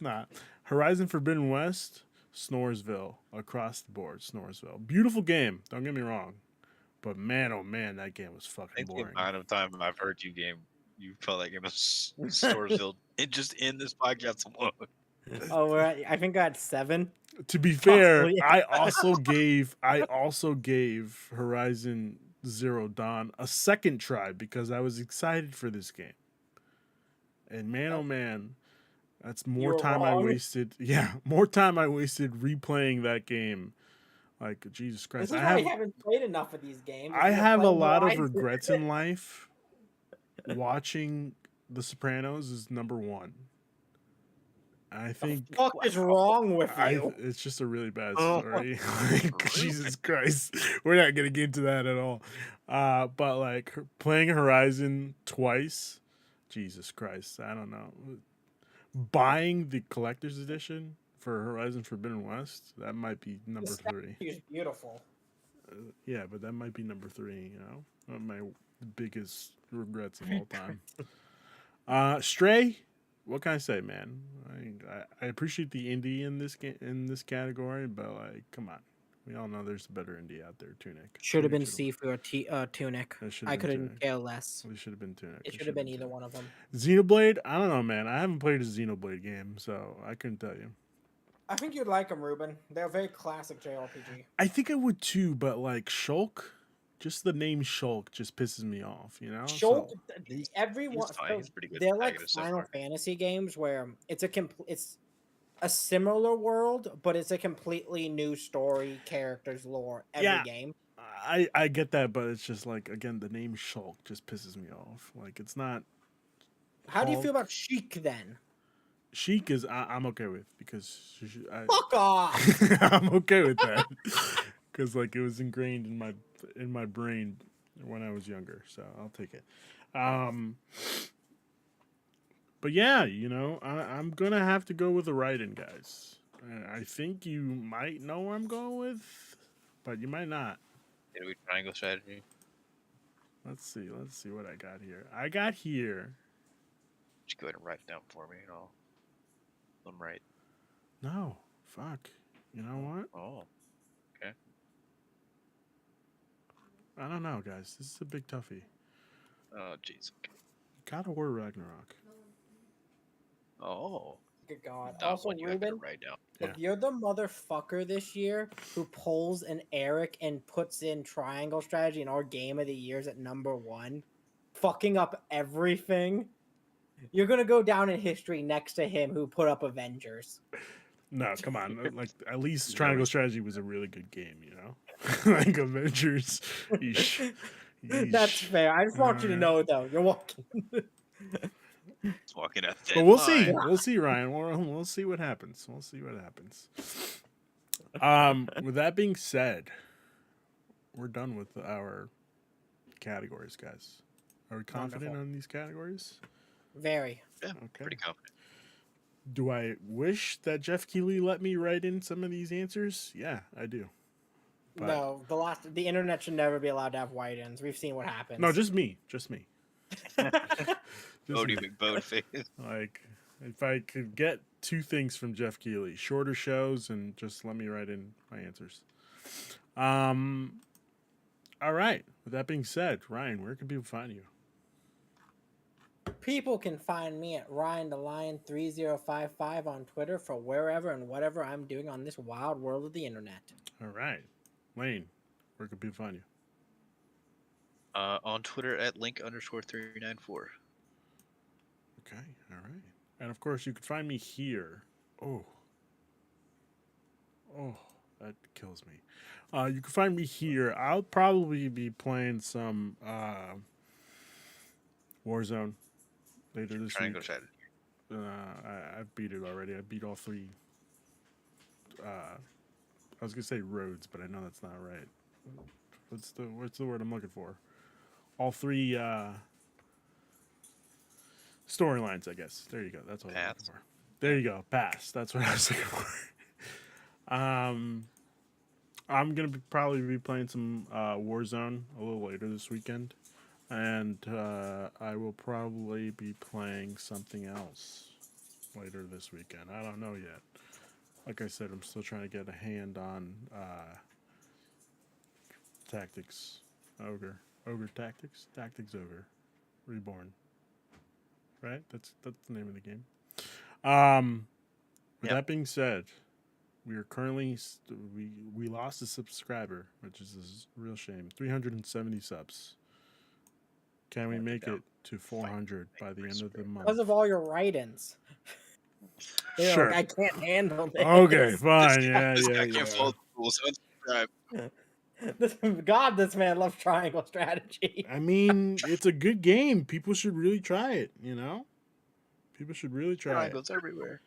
not. Horizon Forbidden West, Snoresville, across the board, Snoresville. Beautiful game. Don't get me wrong. But man, oh man, that game was I fucking think the boring. amount of time I've heard you felt like it was Storesville. It just in this podcast alone. Oh, I think I had 7. To be fair, Possibly. I also gave Horizon Zero Dawn a second try because I was excited for this game. And man, oh man, that's You more were time I wrong. wasted. Yeah, more time I wasted replaying that game. Like Jesus This Christ, is why you haven't played enough of these games. If I you're have a playing lot of Horizon. regrets in life. Watching The Sopranos is number one. I think Fuck is wrong with you? it's just a really bad Oh, story. Like, Jesus Christ, we're not gonna get into that at all. But like playing Horizon twice, Jesus Christ, I don't know. Buying the collector's edition for Horizon Forbidden West, that might be The number three. statue is beautiful. Yeah, but that might be number three. One of my biggest regrets of all time. Stray. What can I say, man? I appreciate the indie in this category, but like, come on, we all know there's a better indie out there. Tunic Should have been should've won. Sifu or Tunic. It should I have been couldn't Tunic. care less. It should have been Tunic. It should have been either Tunic. one of them. Xenoblade. I don't know, man. I haven't played a Xenoblade game, so I couldn't tell you. I think you'd like them, Ruben. They're a very classic JRPG. I think I would too, but like Shulk, just the name Shulk just pisses me off. Shulk, he's everyone, fine. He's pretty good they're like protagonist so Final far. Fantasy games where it's a similar world, but it's a completely new story, characters, lore, every game. I get that, but it's just like again the name Shulk just pisses me off. Like it's not. How do you feel Hulk. about Sheik then? Sheik is I'm okay with because Fuck off! I'm okay with that because like it was ingrained in my brain when I was younger, so I'll take it. But yeah, I'm gonna have to go with a write-in, guys. I think you might know where I'm going with, but you might not. Did we triangle strategy? Let's see what I got here. I got here. Just go ahead and write it down for me, and I'm right. No, fuck. You know what? Oh, okay. I don't know, guys. This is a big toughie. Oh, jeez. Okay. God of War Ragnarok. Oh, Good God. not Also, one you have to Ruben, write down. Yeah. if you're the motherfucker this year who pulls an Eric and puts in triangle strategy in our game of the years at #1, fucking up everything, you're gonna go down in history next to him who put up Avengers. No, come on. Like, at least No Triangle res- Strategy was a really good game, like Avengers. Yeesh. That's Yeesh. fair. I just want you to Alright. know, though, you're walking. Walking a But thin we'll see. line. We'll see, Ryan. We'll see what happens. We'll see what happens. With that being said, we're done with our categories, guys. Are we confident Wonderful. on these categories? Very. Yeah, Okay. pretty confident. Do I wish that Geoff Keighley let me write in some of these answers? Yeah, I do. But- No, the internet should never be allowed to have white-ins. We've seen what happens. No, just me. Just me. Just Bodie me. McBode face. Like, if I could get two things from Geoff Keighley, shorter shows and just let me write in my answers. All right. With that being said, Ryan, where can people find you? People can find me at RyanTheLion3055 on Twitter for wherever and whatever I'm doing on this wild world of the internet. All right. Lane, where can people find you? On Twitter at link_394. Okay. All right. And of course, you can find me here. Oh, that kills me. You can find me here. I'll probably be playing some Warzone later this Triangle week. strategy. I've beat it already. I beat all three. I was gonna say roads, but I know that's not right. What's the word I'm looking for? All three storylines, I guess. There you go. That's what I'm looking for. There you go. Pass. That's what I was looking for. I'm gonna probably be playing some Warzone a little later this weekend, and I will probably be playing something else later this weekend. I don't know yet. Like I said, I'm still trying to get a hand on Tactics Ogre Tactics Ogre Reborn. Right? That's the name of the game. With that being said, we are currently we lost a subscriber, which is a real shame. 370 subs. Can we make it to 400 by the end of the month? Because of all your write-ins. They're Sure. like, I can't handle this. Okay, fine. This guy Yeah. can't follow the rules. Unsubscribe. God, this man loves triangle strategy. I mean, it's a good game. People should really try it, People should really try Triangles everywhere.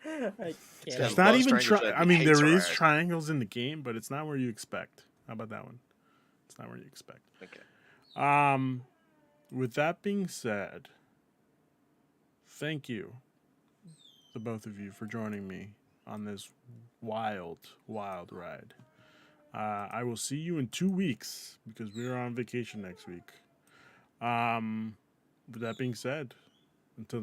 I It's can't. It's not even triangles. I mean, Hates there our is eyes. triangles in the game, but it's not where you expect. How about that one? It's not where you expect. Okay. With that being said, thank you to both of you for joining me on this wild, wild ride. I will see you in 2 weeks because we're on vacation next week. With that being said, until